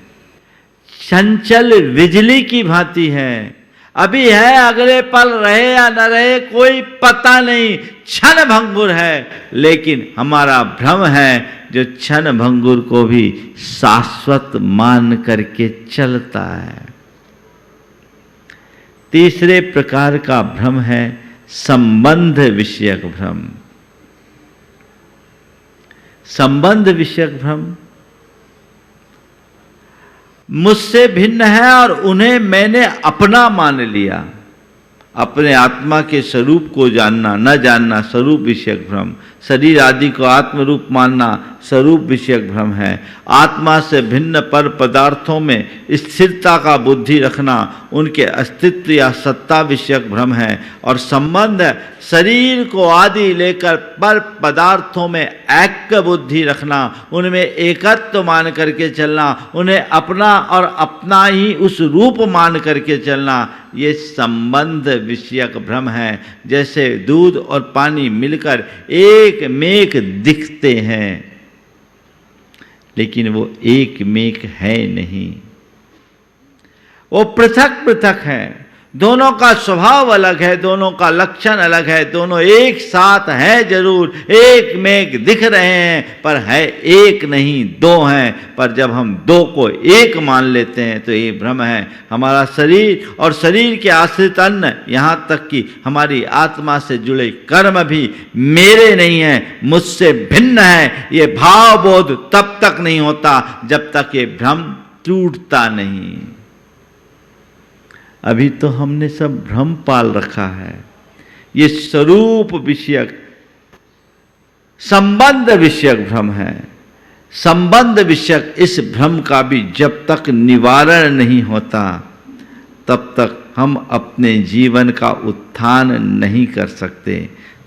चंचल बिजली की भांति है। अभी है, अगले पल रहे या न रहे कोई पता नहीं, क्षण भंगुर है। लेकिन हमारा भ्रम है जो क्षण भंगुर को भी शाश्वत मान करके चलता है। तीसरे प्रकार का भ्रम है संबंध विषयक भ्रम। संबंध विषयक भ्रम मुझसे भिन्न है और उन्हें मैंने अपना मान लिया। अपने आत्मा के स्वरूप को जानना, न जानना स्वरूप विषयक भ्रम। शरीर आदि को आत्म रूप मानना स्वरूप विषयक भ्रम है। आत्मा से भिन्न पर पदार्थों में स्थिरता का बुद्धि रखना उनके अस्तित्व या सत्ता विषयक भ्रम है। और संबंध शरीर को आदि लेकर पर पदार्थों में ऐक्य बुद्धि रखना, उनमें एकत्व मान करके चलना, उन्हें अपना और अपना ही उस रूप मान करके चलना, ये संबंध विषयक भ्रम है। जैसे दूध और पानी मिलकर एक मेक दिखते हैं, लेकिन वो एक मेक है नहीं, वो पृथक पृथक है। दोनों का स्वभाव अलग है, दोनों का लक्षण अलग है, दोनों एक साथ है जरूर, एक मेघ दिख रहे हैं पर है एक नहीं, दो हैं। पर जब हम दो को एक मान लेते हैं तो ये भ्रम है। हमारा शरीर और शरीर के आश्रित अन्न, यहाँ तक कि हमारी आत्मा से जुड़े कर्म भी मेरे नहीं हैं, मुझसे भिन्न है। ये भाव बोध तब तक नहीं होता जब तक ये भ्रम टूटता नहीं। अभी तो हमने सब भ्रम पाल रखा है। ये स्वरूप विषयक, संबंध विषयक भ्रम है। संबंध विषयक इस भ्रम का भी जब तक निवारण नहीं होता तब तक हम अपने जीवन का उत्थान नहीं कर सकते।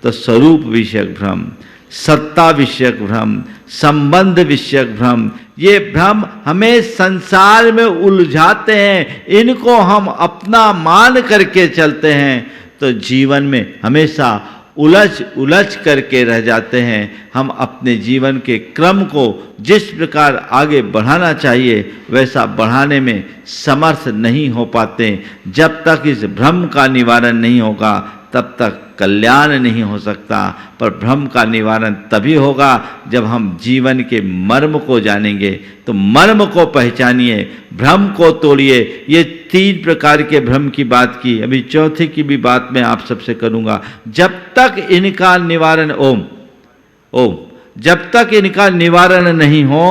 तो स्वरूप विषयक भ्रम, सत्ता विषयक भ्रम, संबंध विषयक भ्रम, ये भ्रम हमें संसार में उलझाते हैं। इनको हम अपना मान करके चलते हैं तो जीवन में हमेशा उलझ करके रह जाते हैं। हम अपने जीवन के क्रम को जिस प्रकार आगे बढ़ाना चाहिए वैसा बढ़ाने में समर्थ नहीं हो पाते। जब तक इस भ्रम का निवारण नहीं होगा तब तक कल्याण नहीं हो सकता। पर भ्रम का निवारण तभी होगा जब हम जीवन के मर्म को जानेंगे। तो मर्म को पहचानिए, भ्रम को तोड़िए। ये 3 प्रकार के भ्रम की बात की, अभी चौथे की भी बात मैं आप सबसे करूंगा। जब तक इनका निवारण ओम जब तक इनका निवारण नहीं हो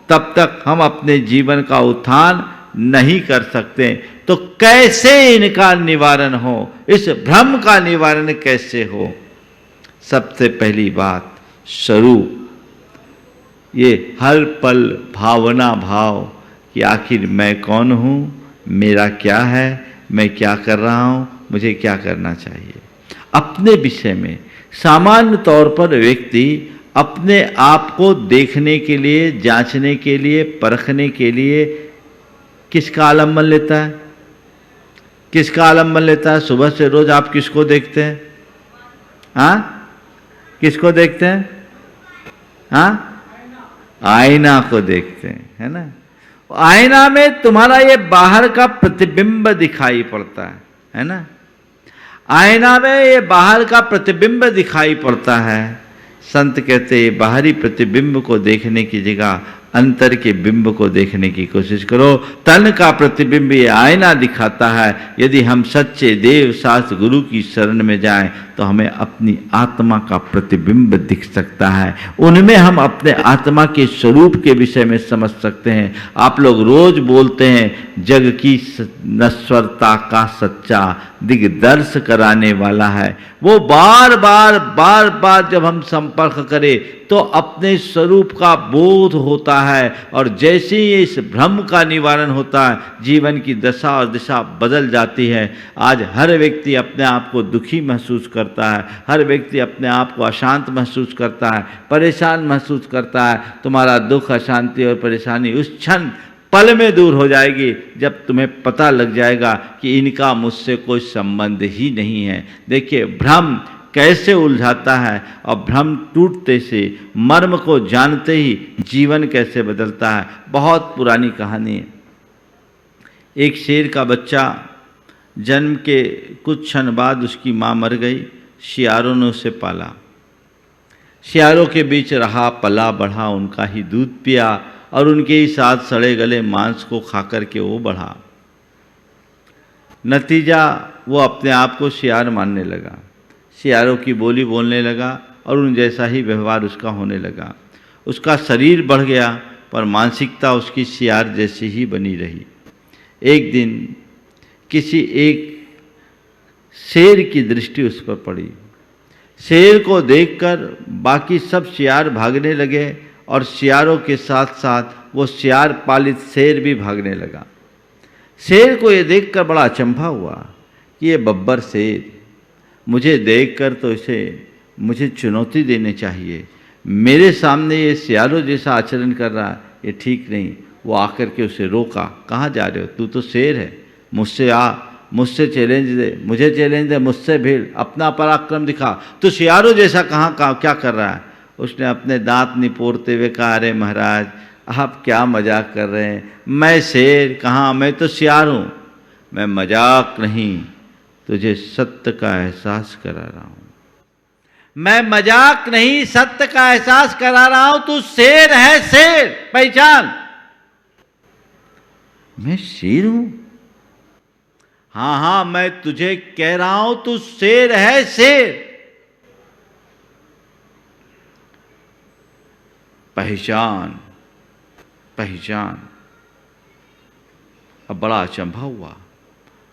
तब तक हम अपने जीवन का उत्थान नहीं कर सकते। तो कैसे इनका निवारण हो, इस भ्रम का निवारण कैसे हो? सबसे पहली बात स्वरूप। ये हर पल भावना भाव कि आखिर मैं कौन हूँ, मेरा क्या है, मैं क्या कर रहा हूँ, मुझे क्या करना चाहिए। अपने विषय में सामान्य तौर पर व्यक्ति अपने आप को देखने के लिए, जांचने के लिए, परखने के लिए किसका आलम्बन लेता है? किसका आलम्बन लेता है? सुबह से रोज आप किसको देखते हैं? हाँ, किसको देखते हैं? हाँ, आईना को देखते हैं, है ना। आईना में तुम्हारा ये बाहर का प्रतिबिंब दिखाई पड़ता है ना। आईना में ये बाहर का प्रतिबिंब दिखाई पड़ता है। संत कहते हैं बाहरी प्रतिबिंब को देखने की जगह अंतर के बिंब को देखने की कोशिश करो। तन का प्रतिबिंब ये आईना दिखाता है। यदि हम सच्चे देव शास्त्र गुरु की शरण में जाएं तो हमें अपनी आत्मा का प्रतिबिंब दिख सकता है। उनमें हम अपने आत्मा के स्वरूप के विषय में समझ सकते हैं। आप लोग रोज बोलते हैं जग की नश्वरता का सच्चा दिग्दर्श कराने वाला है। वो बार बार जब हम संपर्क करें तो अपने स्वरूप का बोध होता है, और जैसे ही इस भ्रम का निवारण होता है जीवन की दशा और दिशा बदल जाती है। आज हर व्यक्ति अपने आप को दुखी महसूस करता है, हर व्यक्ति अपने आप को अशांत महसूस करता है, परेशान महसूस करता है। तुम्हारा दुख, अशांति और परेशानी उस क्षण पल में दूर हो जाएगी जब तुम्हें पता लग जाएगा कि इनका मुझसे कोई संबंध ही नहीं है। देखिए भ्रम कैसे उलझाता है, और भ्रम टूटते से, मर्म को जानते ही जीवन कैसे बदलता है। बहुत पुरानी कहानी है। एक शेर का बच्चा जन्म के कुछ क्षण बाद उसकी माँ मर गई। शियारों ने उसे पाला, शियारों के बीच रहा, पला बढ़ा, उनका ही दूध पिया और उनके ही साथ सड़े गले मांस को खाकर के वो बढ़ा। नतीजा वो अपने आप को शियार मानने लगा, शियारों की बोली बोलने लगा और उन जैसा ही व्यवहार उसका होने लगा। उसका शरीर बढ़ गया पर मानसिकता उसकी शियार जैसी ही बनी रही। एक दिन किसी एक शेर की दृष्टि उस पर पड़ी। शेर को देखकर बाकी सब शियार भागने लगे और शियारों के साथ साथ वो शियार पालित शेर भी भागने लगा। शेर को ये देखकर बड़ा अचंभा हुआ कि ये बब्बर शेर, मुझे देखकर तो इसे मुझे चुनौती देनी चाहिए। मेरे सामने ये शियारों जैसा आचरण कर रहा है, ये ठीक नहीं। वो आकर के उसे रोका, कहाँ जा रहे हो, तू तो शेर है, मुझसे आ, मुझसे चैलेंज दे, मुझे चैलेंज दे, मुझसे भिड़, अपना पराक्रम दिखा। तू शियारों जैसा कहाँ क्या कर रहा है। उसने अपने दांत निपोरते हुए कहा, अरे महाराज आप क्या मजाक कर रहे हैं, मैं शेर कहाँ, मैं तो शियार हूँ। मैं मजाक नहीं, तुझे सत्य का एहसास करा रहा हूँ। मैं मजाक नहीं, सत्य का एहसास करा रहा हूँ। तू शेर है, शेर पहचान। मैं शेर हूँ? हाँ, मैं तुझे कह रहा हूं तू शेर है, शेर पहचान। अब बड़ा अचंभा हुआ।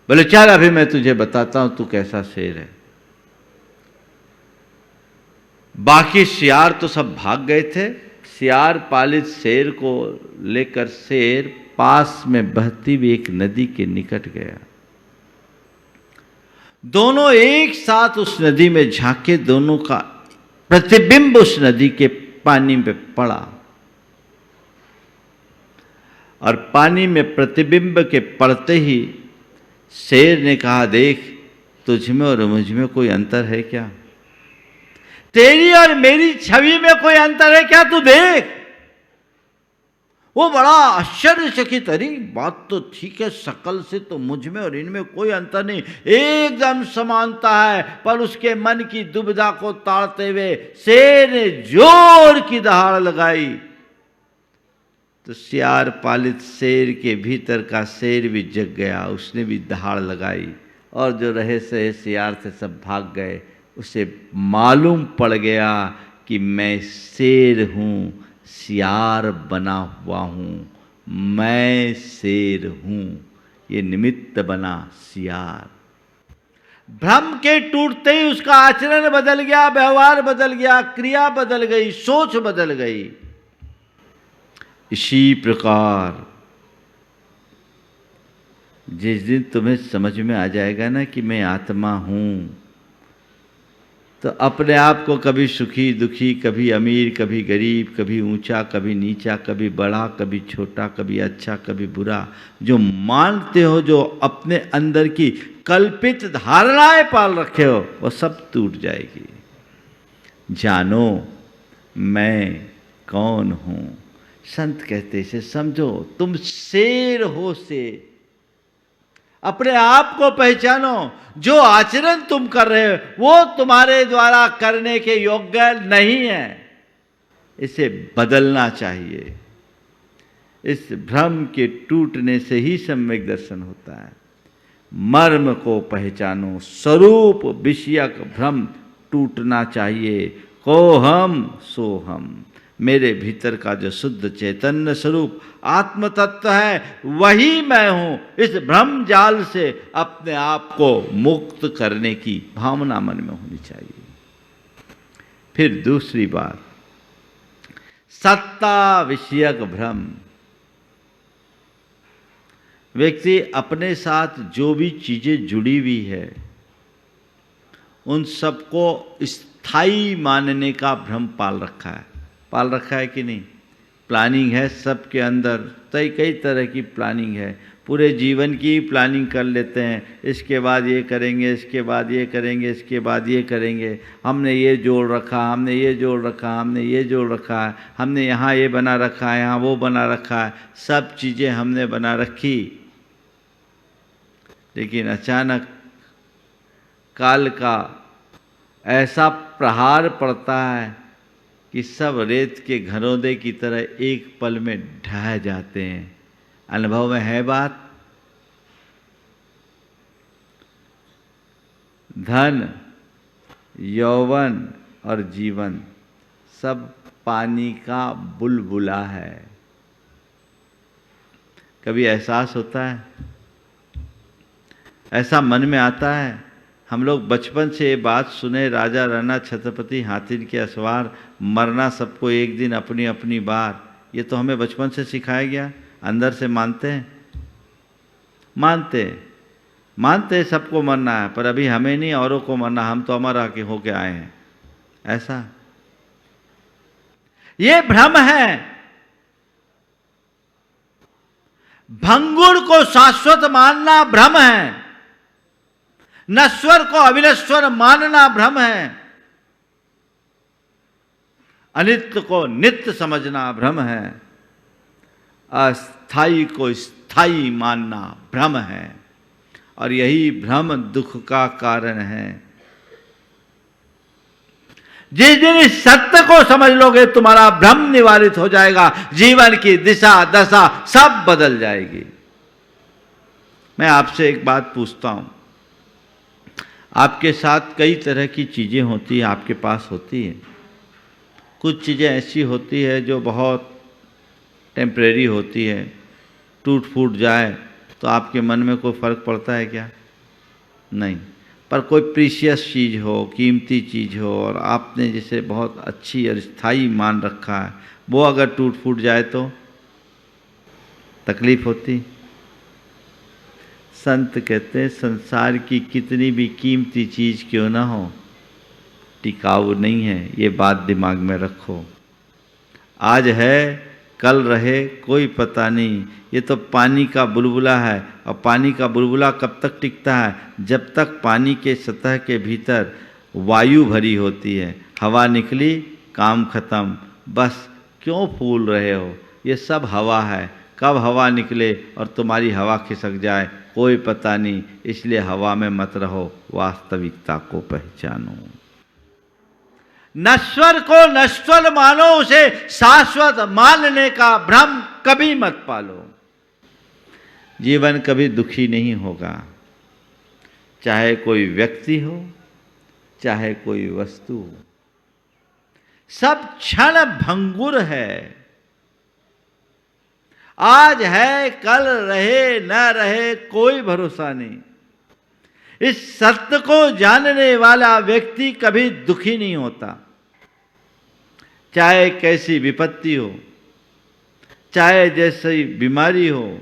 बोले चल अभी मैं तुझे बताता हूं तू कैसा शेर है। बाकी शियार तो सब भाग गए थे। शियार पालित शेर को लेकर शेर पास में बहती हुई एक नदी के निकट गया। दोनों एक साथ उस नदी में झांके, दोनों का प्रतिबिंब उस नदी के पानी में पड़ा और पानी में प्रतिबिंब के पड़ते ही शेर ने कहा, देख तुझ में और मुझ में कोई अंतर है क्या? तेरी और मेरी छवि में कोई अंतर है क्या? तू देख। वो बड़ा आश्चर्यचकित, अरे बात तो ठीक है, शकल से तो मुझ में और इनमें कोई अंतर नहीं, एकदम समानता है। पर उसके मन की दुविधा को ताड़ते हुए शेर ने जोर की दहाड़ लगाई तो शियार पालित शेर के भीतर का शेर भी जग गया, उसने भी दहाड़ लगाई और जो रहे सहे शियार से सब भाग गए। उसे मालूम पड़ गया कि मैं शेर हूँ, शियार बना हुआ हूँ, मैं शेर हूँ, ये निमित्त बना शियार। भ्रम के टूटते ही उसका आचरण बदल गया, व्यवहार बदल गया, क्रिया बदल गई, सोच बदल गई। इसी प्रकार जिस दिन तुम्हें समझ में आ जाएगा ना कि मैं आत्मा हूँ, तो अपने आप को कभी सुखी दुखी, कभी अमीर कभी गरीब, कभी ऊंचा कभी नीचा, कभी बड़ा कभी छोटा, कभी अच्छा कभी बुरा, जो मानते हो, जो अपने अंदर की कल्पित धारणाएं पाल रखे हो, वो सब टूट जाएगी। जानो मैं कौन हूँ। संत कहते इसे समझो, तुम शेर हो, शेर। अपने आप को पहचानो। जो आचरण तुम कर रहे हो वो तुम्हारे द्वारा करने के योग्य नहीं है, इसे बदलना चाहिए। इस भ्रम के टूटने से ही सम्यक दर्शन होता है। मर्म को पहचानो, स्वरूप विषयक भ्रम टूटना चाहिए। को हम सो हम, मेरे भीतर का जो शुद्ध चैतन्य स्वरूप आत्म तत्व है वही मैं हूं, इस भ्रम जाल से अपने आप को मुक्त करने की भावना मन में होनी चाहिए। फिर दूसरी बात, सत्ता विषयक भ्रम। व्यक्ति अपने साथ जो भी चीजें जुड़ी हुई है उन सबको स्थायी मानने का भ्रम पाल रखा है कि नहीं? प्लानिंग है सबके अंदर, कई तरह की प्लानिंग है, पूरे जीवन की प्लानिंग कर लेते हैं। इसके बाद ये करेंगे, इसके बाद ये करेंगे, इसके बाद ये करेंगे, हमने ये जोड़ रखा, हमने ये जोड़ रखा, हमने ये जोड़ रखा है, हमने यहाँ ये बना रखा है, यहाँ वो बना रखा है, सब चीज़ें हमने बना रखी। लेकिन अचानक काल का ऐसा प्रहार पड़ता है कि सब रेत के घरौंदे की तरह एक पल में ढह जाते हैं। अनुभव में है बात। धन, यौवन और जीवन सब पानी का बुलबुला है। कभी एहसास होता है, ऐसा मन में आता है। हम लोग बचपन से ये बात सुने, राजा राणा छत्रपति हाथिन के असवार, मरना सबको एक दिन अपनी अपनी बार। ये तो हमें बचपन से सिखाया गया। अंदर से मानते हैं, मानते सबको मरना है, पर अभी हमें नहीं औरों को मरना, हम तो अमर आके होके आए हैं। ऐसा ये भ्रम है। भंगुर को शाश्वत मानना भ्रम है, नश्वर को अविनश्वर मानना भ्रम है, अनित्य को नित्य समझना भ्रम है, अस्थाई को स्थाई मानना भ्रम है। और यही भ्रम दुख का कारण है। जिस दिन इस सत्य को समझ लोगे तुम्हारा भ्रम निवारित हो जाएगा, जीवन की दिशा दशा सब बदल जाएगी। मैं आपसे एक बात पूछता हूं, आपके साथ कई तरह की चीज़ें होती हैं, आपके पास होती हैं। कुछ चीज़ें ऐसी होती है जो बहुत टेम्परेरी होती है, टूट फूट जाए तो आपके मन में कोई फ़र्क पड़ता है क्या? नहीं। पर कोई प्रीशियस चीज़ हो, कीमती चीज़ हो, और आपने जिसे बहुत अच्छी और स्थायी मान रखा है, वो अगर टूट फूट जाए तो तकलीफ़ होती। संत कहते हैं संसार की कितनी भी कीमती चीज़ क्यों ना हो, टिकाऊ नहीं है। ये बात दिमाग में रखो। आज है कल रहे कोई पता नहीं। ये तो पानी का बुलबुला है, और पानी का बुलबुला कब तक टिकता है? जब तक पानी के सतह के भीतर वायु भरी होती है। हवा निकली, काम खत्म। बस क्यों फूल रहे हो? ये सब हवा है। कब हवा निकले और तुम्हारी हवा खिसक जाए कोई पता नहीं। इसलिए हवा में मत रहो, वास्तविकता को पहचानो। नश्वर को नश्वर मानो, उसे शाश्वत मानने का भ्रम कभी मत पालो। जीवन कभी दुखी नहीं होगा, चाहे कोई व्यक्ति हो, चाहे कोई वस्तु हो। सब क्षण भंगुर है। आज है कल रहे न रहे कोई भरोसा नहीं। इस सत्य को जानने वाला व्यक्ति कभी दुखी नहीं होता। चाहे कैसी विपत्ति हो, चाहे जैसी बीमारी हो,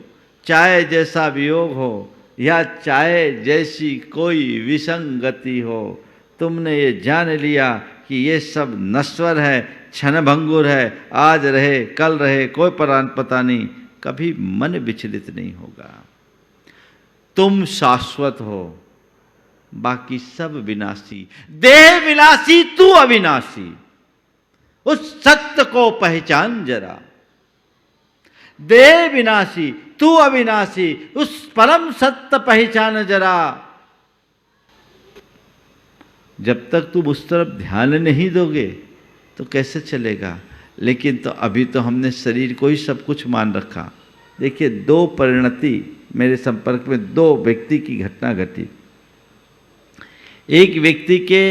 चाहे जैसा वियोग हो, या चाहे जैसी कोई विसंगति हो, तुमने ये जान लिया कि ये सब नश्वर है, क्षणभंगुर है, आज रहे कल रहे कोई पता नहीं, कभी मन विचलित नहीं होगा। तुम शाश्वत हो, बाकी सब विनाशी। देह विनाशी, तू अविनाशी। उस सत्य को पहचान जरा। देह विनाशी, तू अविनाशी, उस परम सत्य पहचान जरा। जब तक तुम उस तरफ ध्यान नहीं दोगे तो कैसे चलेगा? लेकिन तो अभी तो हमने शरीर को ही सब कुछ मान रखा। देखिए, दो परिणति मेरे संपर्क में, दो व्यक्ति की घटना घटी। एक व्यक्ति के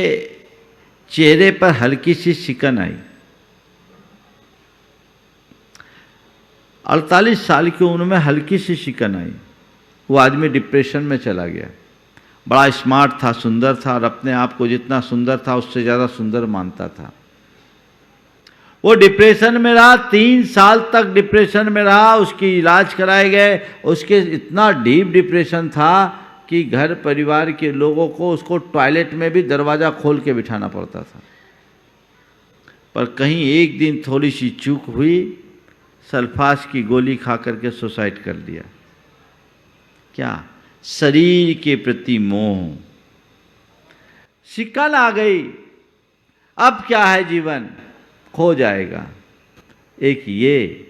चेहरे पर हल्की सी सिकन आई, 48 साल की उम्र में हल्की सी शिकन आई, वो आदमी डिप्रेशन में चला गया। बड़ा स्मार्ट था, सुंदर था, और अपने आप को जितना सुंदर था उससे ज़्यादा सुंदर मानता था। वो डिप्रेशन में रहा, 3 साल तक डिप्रेशन में रहा, उसकी इलाज कराए गए। उसके इतना डीप डिप्रेशन था कि घर परिवार के लोगों को उसको टॉयलेट में भी दरवाज़ा खोल के बिठाना पड़ता था। पर कहीं एक दिन थोड़ी सी चूक हुई, सल्फास की गोली खा करके सुसाइड कर लिया। क्या? शरीर के प्रति मोह, शिकन आ गई। अब क्या है, जीवन खो जाएगा। एक ये,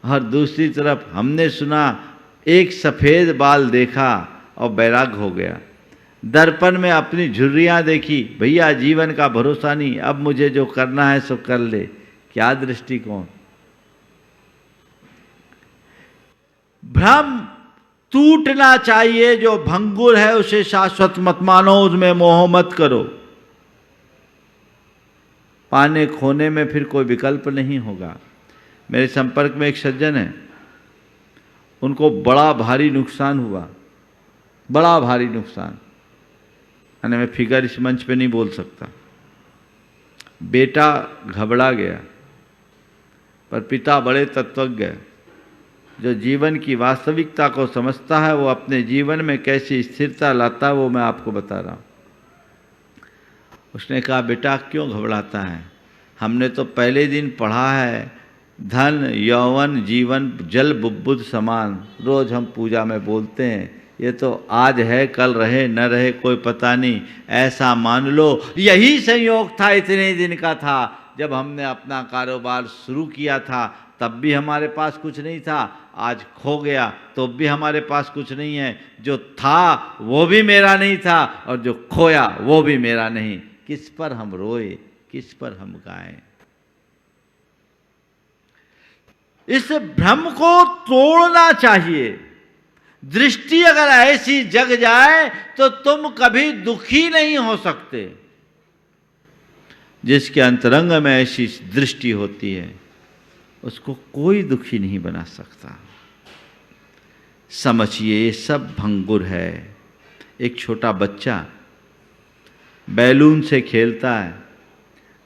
और दूसरी तरफ हमने सुना एक सफ़ेद बाल देखा और बैराग हो गया। दर्पण में अपनी झुर्रियाँ देखी, भैया जीवन का भरोसा नहीं, अब मुझे जो करना है सो कर ले। क्या दृष्टिकोण! भ्रम टूटना चाहिए। जो भंगुर है उसे शाश्वत मत मानो, उसमें मोह मत करो। पाने खोने में फिर कोई विकल्प नहीं होगा। मेरे संपर्क में एक सज्जन है, उनको बड़ा भारी नुकसान हुआ, बड़ा भारी नुकसान। यानी मैं फिगर इस मंच पे नहीं बोल सकता। बेटा घबरा गया, पर पिता बड़े तत्वज्ञ, जो जीवन की वास्तविकता को समझता है, वो अपने जीवन में कैसी स्थिरता लाता है वो मैं आपको बता रहा हूँ। उसने कहा, बेटा क्यों घबराता है? हमने तो पहले दिन पढ़ा है, धन यौवन जीवन जल बुद्बुद समान, रोज हम पूजा में बोलते हैं। ये तो आज है, कल रहे न रहे कोई पता नहीं, ऐसा मान लो यही संयोग था, इतने दिन का था। जब हमने अपना कारोबार शुरू किया था तब भी हमारे पास कुछ नहीं था, आज खो गया तो भी हमारे पास कुछ नहीं है। जो था वो भी मेरा नहीं था, और जो खोया वो भी मेरा नहीं। किस पर हम रोए, किस पर हम गाएं? इस भ्रम को तोड़ना चाहिए। दृष्टि अगर ऐसी जग जाए तो तुम कभी दुखी नहीं हो सकते। जिसके अंतरंग में ऐसी दृष्टि होती है उसको कोई दुखी नहीं बना सकता। समझिए, ये सब भंगुर है। एक छोटा बच्चा बैलून से खेलता है,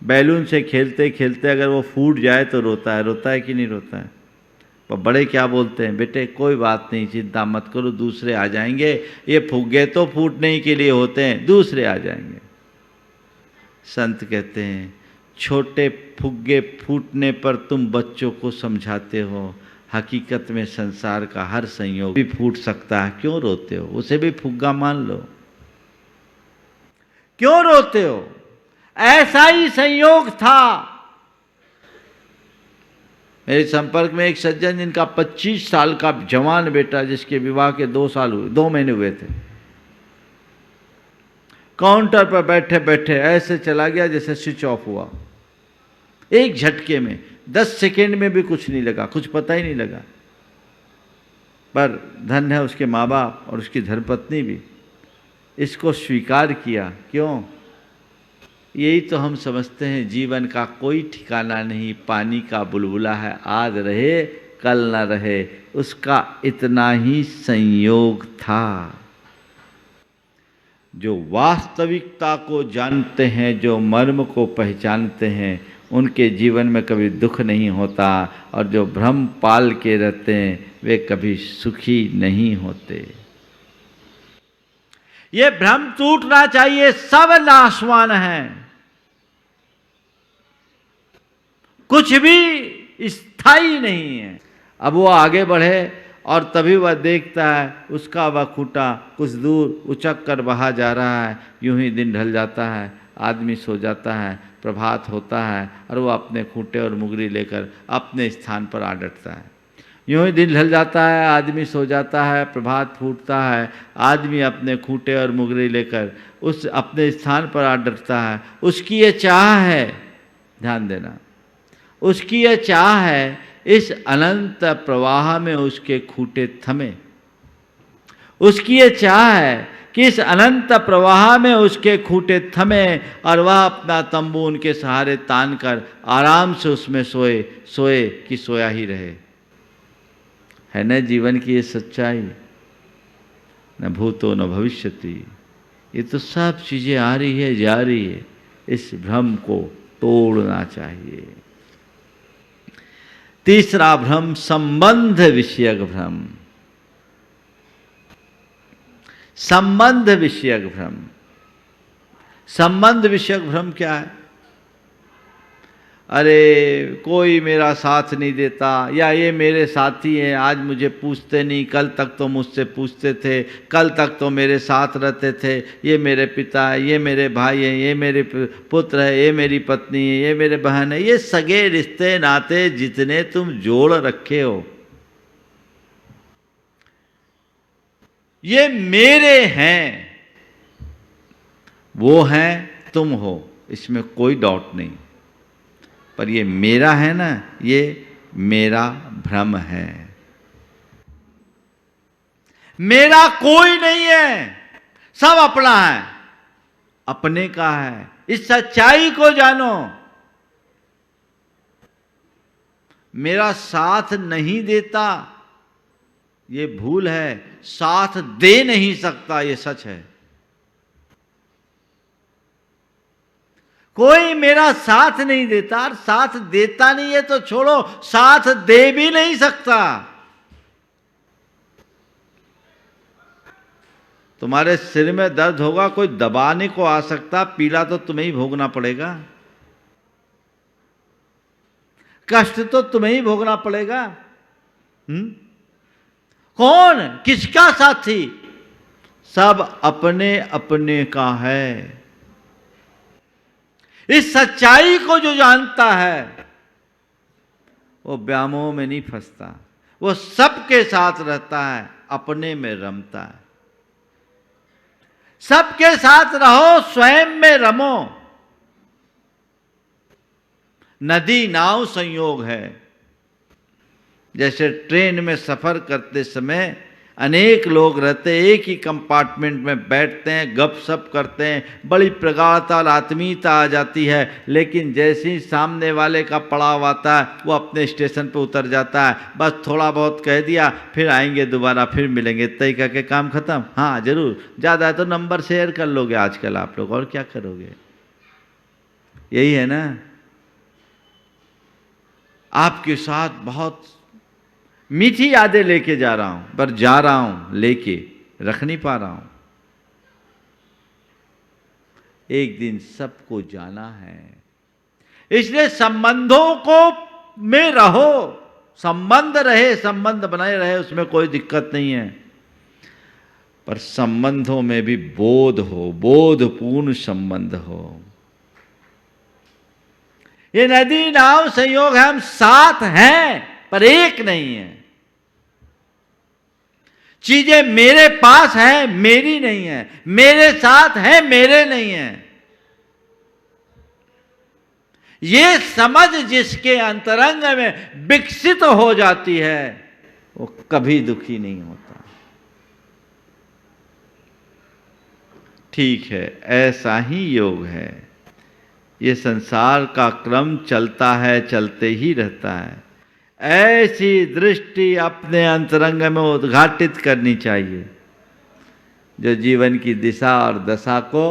बैलून से खेलते खेलते अगर वो फूट जाए तो रोता है। रोता है कि नहीं रोता है? पर बड़े क्या बोलते हैं, बेटे कोई बात नहीं, चिंता मत करो, दूसरे आ जाएंगे। ये फुग्गे तो फूटने के लिए होते हैं, दूसरे आ जाएंगे। संत कहते हैं, छोटे फुग्गे फूटने पर तुम बच्चों को समझाते हो, हकीकत में संसार का हर संयोग भी फूट सकता है। क्यों रोते हो? उसे भी फुग्गा मान लो। क्यों रोते हो? ऐसा ही संयोग था। मेरे संपर्क में एक सज्जन, जिनका 25 साल का जवान बेटा, जिसके विवाह के 2 महीने हुए थे, काउंटर पर बैठे बैठे ऐसे चला गया जैसे स्विच ऑफ हुआ। एक झटके में 10 सेकेंड में भी कुछ नहीं लगा, कुछ पता ही नहीं लगा। पर धन है उसके माँ बाप और उसकी धर्मपत्नी भी इसको स्वीकार किया। क्यों? यही तो हम समझते हैं, जीवन का कोई ठिकाना नहीं, पानी का बुलबुला है, आज रहे कल न रहे, उसका इतना ही संयोग था। जो वास्तविकता को जानते हैं, जो मर्म को पहचानते हैं, उनके जीवन में कभी दुख नहीं होता, और जो भ्रम पाल के रहते हैं वे कभी सुखी नहीं होते। ये भ्रम टूटना चाहिए। सब नाशवान हैं, कुछ भी स्थायी नहीं है। अब वो आगे बढ़े और तभी वह देखता है उसका वह खूंटा कुछ दूर उचक कर बहा जा रहा है। यूं ही दिन ढल जाता है, आदमी सो जाता है, प्रभात होता है और वो अपने खूंटे और मुगरी लेकर अपने स्थान पर आ डटता है। यूं ही दिन ढल जाता है, आदमी सो जाता है, प्रभात फूटता है, आदमी अपने खूंटे और मुगरी लेकर उस अपने स्थान पर आ डटता है। उसकी ये चाह है, ध्यान देना, उसकी ये चाह है इस अनंत प्रवाह में उसके खूंटे थमे। उसकी ये चाह है कि इस अनंत प्रवाह में उसके खूंटे थमे और वह अपना तंबू उनके सहारे तान कर आराम से उसमें सोए कि सोया ही रहे। है न जीवन की ये सच्चाई, न भूतो न भविष्यति, ये तो सब चीजें आ रही है जा रही है, इस भ्रम को तोड़ना चाहिए। तीसरा भ्रम संबंध विषयक भ्रम। संबंध विषयक भ्रम, संबंध विषयक भ्रम क्या है? अरे कोई मेरा साथ नहीं देता, या ये मेरे साथी हैं, आज मुझे पूछते नहीं, कल तक तो मुझसे पूछते थे, कल तक तो मेरे साथ रहते थे, ये मेरे पिता है, ये मेरे भाई हैं, ये मेरे पुत्र है, ये मेरी पत्नी है, ये मेरे बहन है, ये सगे रिश्ते नाते जितने तुम जोड़ रखे हो ये मेरे हैं, वो हैं, तुम हो, इसमें कोई डाउट नहीं। पर ये मेरा है ना, ये मेरा भ्रम है। मेरा कोई नहीं है, सब अपना है, अपने का है। इस सच्चाई को जानो। मेरा साथ नहीं देता ये भूल है, साथ दे नहीं सकता ये सच है। कोई मेरा साथ नहीं देता, साथ देता नहीं है तो छोड़ो, साथ दे भी नहीं सकता। तुम्हारे सिर में दर्द होगा, कोई दबाने को आ सकता, पीला तो तुम्हें ही भोगना पड़ेगा, कष्ट तो तुम्हें ही भोगना पड़ेगा। कौन किसका साथी? सब अपने अपने का है। इस सच्चाई को जो जानता है वो व्यामोह में नहीं फंसता, वो सबके साथ रहता है, अपने में रमता है। सबके साथ रहो, स्वयं में रमो। नदी नाव संयोग है। जैसे ट्रेन में सफर करते समय अनेक लोग रहते, एक ही कंपार्टमेंट में बैठते हैं, गपशप करते हैं, बड़ी प्रगाढ़ता और आत्मीयता आ जाती है, लेकिन जैसे ही सामने वाले का पड़ाव आता है वो अपने स्टेशन पर उतर जाता है, बस थोड़ा बहुत कह दिया, फिर आएंगे दोबारा, फिर मिलेंगे, तय करके काम खत्म। हाँ जरूर, ज़्यादा है तो नंबर शेयर कर लोगे आजकल आप लोग, और क्या करोगे? यही है ना। आपके साथ बहुत मीठी यादें लेके जा रहा हूं, पर जा रहा हूं लेके, रख नहीं पा रहा हूं। एक दिन सबको जाना है, इसलिए संबंधों को में रहो। संबंध रहे, संबंध बनाए रहे, उसमें कोई दिक्कत नहीं है, पर संबंधों में भी बोध हो, बोधपूर्ण संबंध हो। ये नदी नाव संयोग है, हम साथ हैं पर एक नहीं है। चीजें मेरे पास है, मेरी नहीं है, मेरे साथ है, मेरे नहीं है। ये समझ जिसके अंतरंग में विकसित हो जाती है वो कभी दुखी नहीं होता। ठीक है, ऐसा ही योग है। ये संसार का क्रम चलता है, चलते ही रहता है। ऐसी दृष्टि अपने अंतरंग में उद्घाटित करनी चाहिए जो जीवन की दिशा और दशा को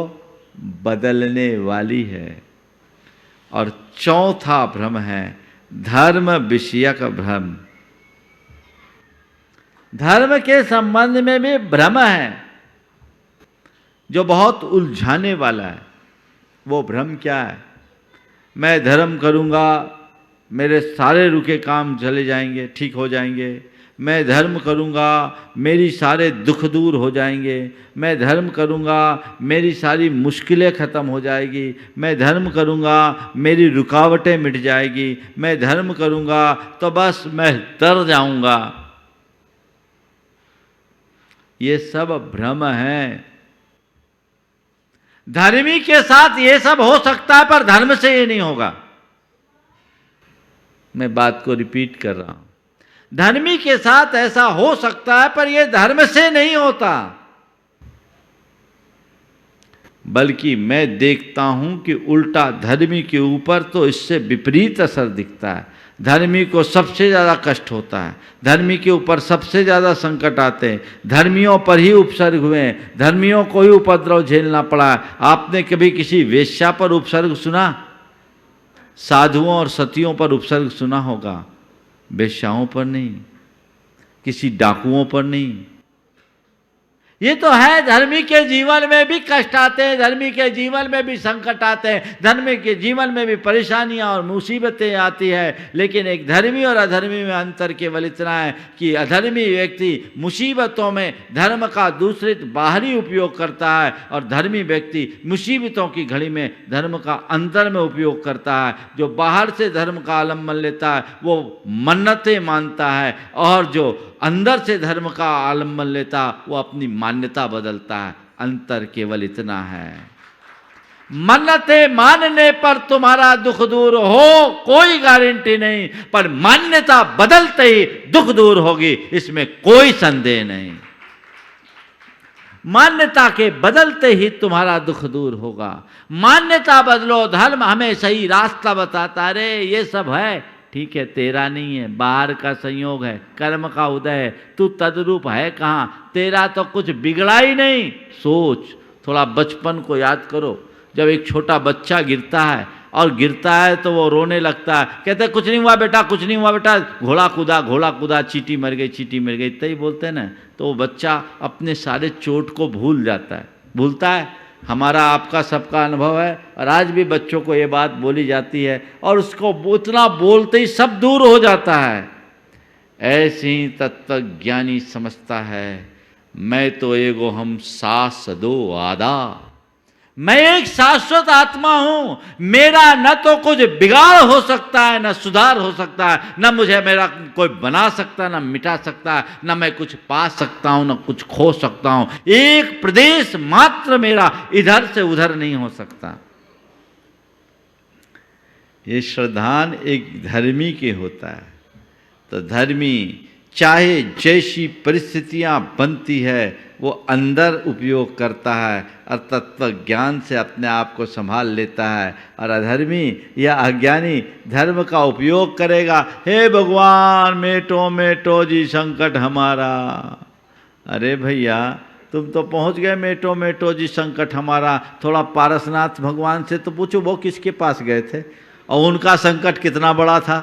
बदलने वाली है। और चौथा भ्रम है धर्म विषयक भ्रम। धर्म के संबंध में भी भ्रम है जो बहुत उलझाने वाला है। वो भ्रम क्या है? मैं धर्म करूंगा, मेरे सारे रुके काम चले जाएंगे, ठीक हो जाएंगे। मैं धर्म करूंगा, मेरी सारे दुख दूर हो जाएंगे। मैं धर्म करूंगा, मेरी सारी मुश्किलें ख़त्म हो जाएगी। मैं धर्म करूंगा, मेरी रुकावटें मिट जाएगी। मैं धर्म करूंगा तो बस मैं तर जाऊंगा। ये सब भ्रम है। धर्मी के साथ ये सब हो सकता है, पर धर्म से ये नहीं होगा। मैं बात को रिपीट कर रहा हूं। धर्मी के साथ ऐसा हो सकता है, पर यह धर्म से नहीं होता। बल्कि मैं देखता हूं कि उल्टा धर्मी के ऊपर तो इससे विपरीत असर दिखता है। धर्मी को सबसे ज़्यादा कष्ट होता है, धर्मी के ऊपर सबसे ज़्यादा संकट आते हैं, धर्मियों पर ही उपसर्ग हुए हैं, धर्मियों को ही उपद्रव झेलना पड़ा है। आपने कभी किसी वेश्या पर उपसर्ग सुना? साधुओं और सतियों पर उपसर्ग सुना होगा, वेश्याओं पर नहीं, किसी डाकुओं पर नहीं। ये तो है, धर्मी के जीवन में भी कष्ट आते हैं, धर्मी के जीवन में भी संकट आते हैं, धर्मी के जीवन में भी परेशानियां और मुसीबतें आती है। लेकिन एक धर्मी और अधर्मी में अंतर केवल इतना है कि अधर्मी व्यक्ति मुसीबतों में धर्म का दूसरे बाहरी उपयोग करता है और धर्मी व्यक्ति मुसीबतों की घड़ी में धर्म का अंदर में उपयोग करता है। जो बाहर से धर्म का आलम्बन लेता है वो मन्नतें मानता है, और जो अंदर से धर्म का आलम्बन लेता वो अपनी मान्यता बदलता है। अंतर केवल इतना है। मन्नतें मानने पर तुम्हारा दुख दूर हो कोई गारंटी नहीं, पर मान्यता बदलते ही दुख दूर होगी, इसमें कोई संदेह नहीं। मान्यता के बदलते ही तुम्हारा दुख दूर होगा। मान्यता बदलो, धर्म हमें सही रास्ता बताता, अरे ये सब है ठीक है, तेरा नहीं है, बाहर का संयोग है, कर्म का उदय है, तू तद्रूप है कहाँ, तेरा तो कुछ बिगड़ा ही नहीं। सोच, थोड़ा बचपन को याद करो। जब एक छोटा बच्चा गिरता है और गिरता है तो वो रोने लगता है, कहते कुछ नहीं हुआ बेटा, कुछ नहीं हुआ बेटा, घोड़ा कूदा, चींटी मर गई, चींटी मर गई, इतना ही बोलते हैं ना। तो वो बच्चा अपने सारे चोट को भूल जाता है, भूलता है। हमारा आपका सबका अनुभव है, और आज भी बच्चों को ये बात बोली जाती है और उसको उतना बोलते ही सब दूर हो जाता है। ऐसे ही तत्वज्ञानी समझता है, मैं तो एगो हम शाश्वतो आदा, मैं एक शाश्वत आत्मा हूं, मेरा न तो कुछ बिगाड़ हो सकता है न सुधार हो सकता है, न मुझे मेरा कोई बना सकता है न मिटा सकता है, न मैं कुछ पा सकता हूं न कुछ खो सकता हूं। एक प्रदेश मात्र मेरा इधर से उधर नहीं हो सकता। ये श्रद्धान एक धर्मी के होता है। तो धर्मी चाहे जैसी परिस्थितियां बनती है वो अंदर उपयोग करता है और तत्व ज्ञान से अपने आप को संभाल लेता है, और अधर्मी या अज्ञानी धर्म का उपयोग करेगा, हे भगवान मेटो जी संकट हमारा। अरे भैया तुम तो पहुंच गए मेटो जी संकट हमारा, थोड़ा पारसनाथ भगवान से तो पूछो वो किसके पास गए थे और उनका संकट कितना बड़ा था,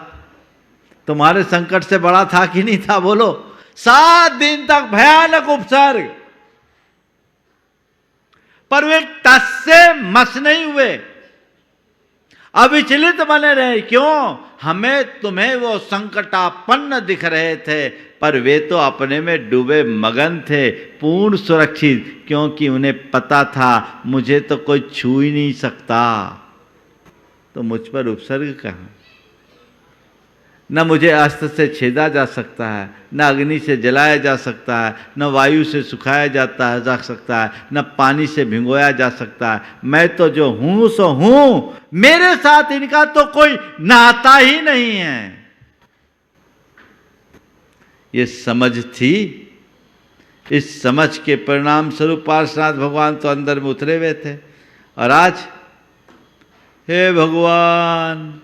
तुम्हारे संकट से बड़ा था कि नहीं था? बोलो। 7 दिन तक भयानक उपसर्ग, पर वे टस से मस नहीं हुए, अविचलित बने रहे। क्यों? हमें तुम्हें वो संकटापन्न दिख रहे थे, पर वे तो अपने में डूबे मगन थे, पूर्ण सुरक्षित, क्योंकि उन्हें पता था मुझे तो कोई छू ही नहीं सकता। तो मुझ पर उपसर्ग कहाँ? न मुझे अस्त्र से छेदा जा सकता है, न अग्नि से जलाया जा सकता है, न वायु से सुखाया जा सकता है, न पानी से भिगोया जा सकता है। मैं तो जो हूं सो हूं, मेरे साथ इनका तो कोई नाता ही नहीं है। ये समझ थी, इस समझ के परिणाम स्वरूप पार्श्वनाथ भगवान तो अंदर में उतरे हुए थे। और आज हे भगवान,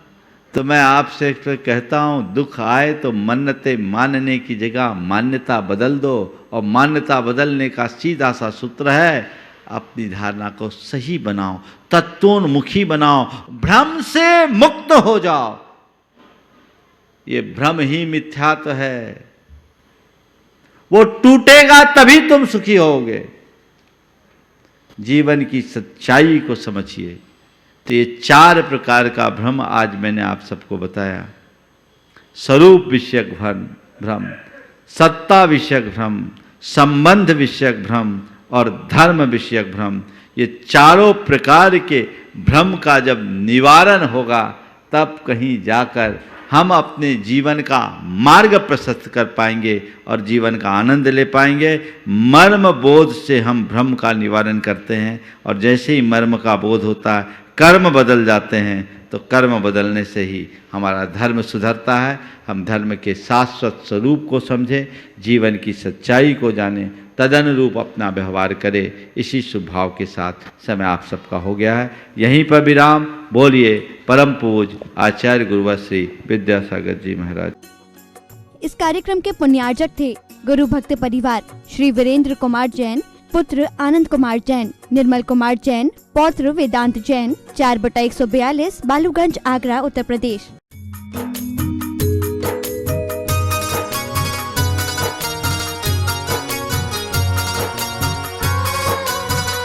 तो मैं आपसे कहता हूँ, दुख आए तो मन्नतें मानने की जगह मान्यता बदल दो, और मान्यता बदलने का सीधा सा सूत्र है, अपनी धारणा को सही बनाओ, तत्वोन्मुखी बनाओ, भ्रम से मुक्त हो जाओ। ये भ्रम ही मिथ्यात्व है, वो टूटेगा तभी तुम सुखी होगे। जीवन की सच्चाई को समझिए। तो ये 4 प्रकार का भ्रम आज मैंने आप सबको बताया। स्वरूप विषयक भ्रम, सत्ता विषयक भ्रम, संबंध विषयक भ्रम और धर्म विषयक भ्रम। ये चारों प्रकार के भ्रम का जब निवारण होगा, तब कहीं जाकर हम अपने जीवन का मार्ग प्रशस्त कर पाएंगे और जीवन का आनंद ले पाएंगे। मर्म बोध से हम भ्रम का निवारण करते हैं, और जैसे ही मर्म का बोध होता है, कर्म बदल जाते हैं, तो कर्म बदलने से ही हमारा धर्म सुधरता है। हम धर्म के शाश्वत स्वरूप को समझें, जीवन की सच्चाई को जानें, तदनुरूप अपना व्यवहार करे। इसी शुभ भाव के साथ समय आप सबका हो गया है। यहीं पर विराम। बोलिए परम पूज आचार्य गुरुवर श्री विद्यासागर जी महाराज। इस कार्यक्रम के पुण्यार्जक थे गुरु भक्त परिवार श्री वीरेंद्र कुमार जैन, पुत्र आनंद कुमार जैन, निर्मल कुमार जैन, पौत्र वेदांत जैन, 4/142 बालूगंज, आगरा, उत्तर प्रदेश।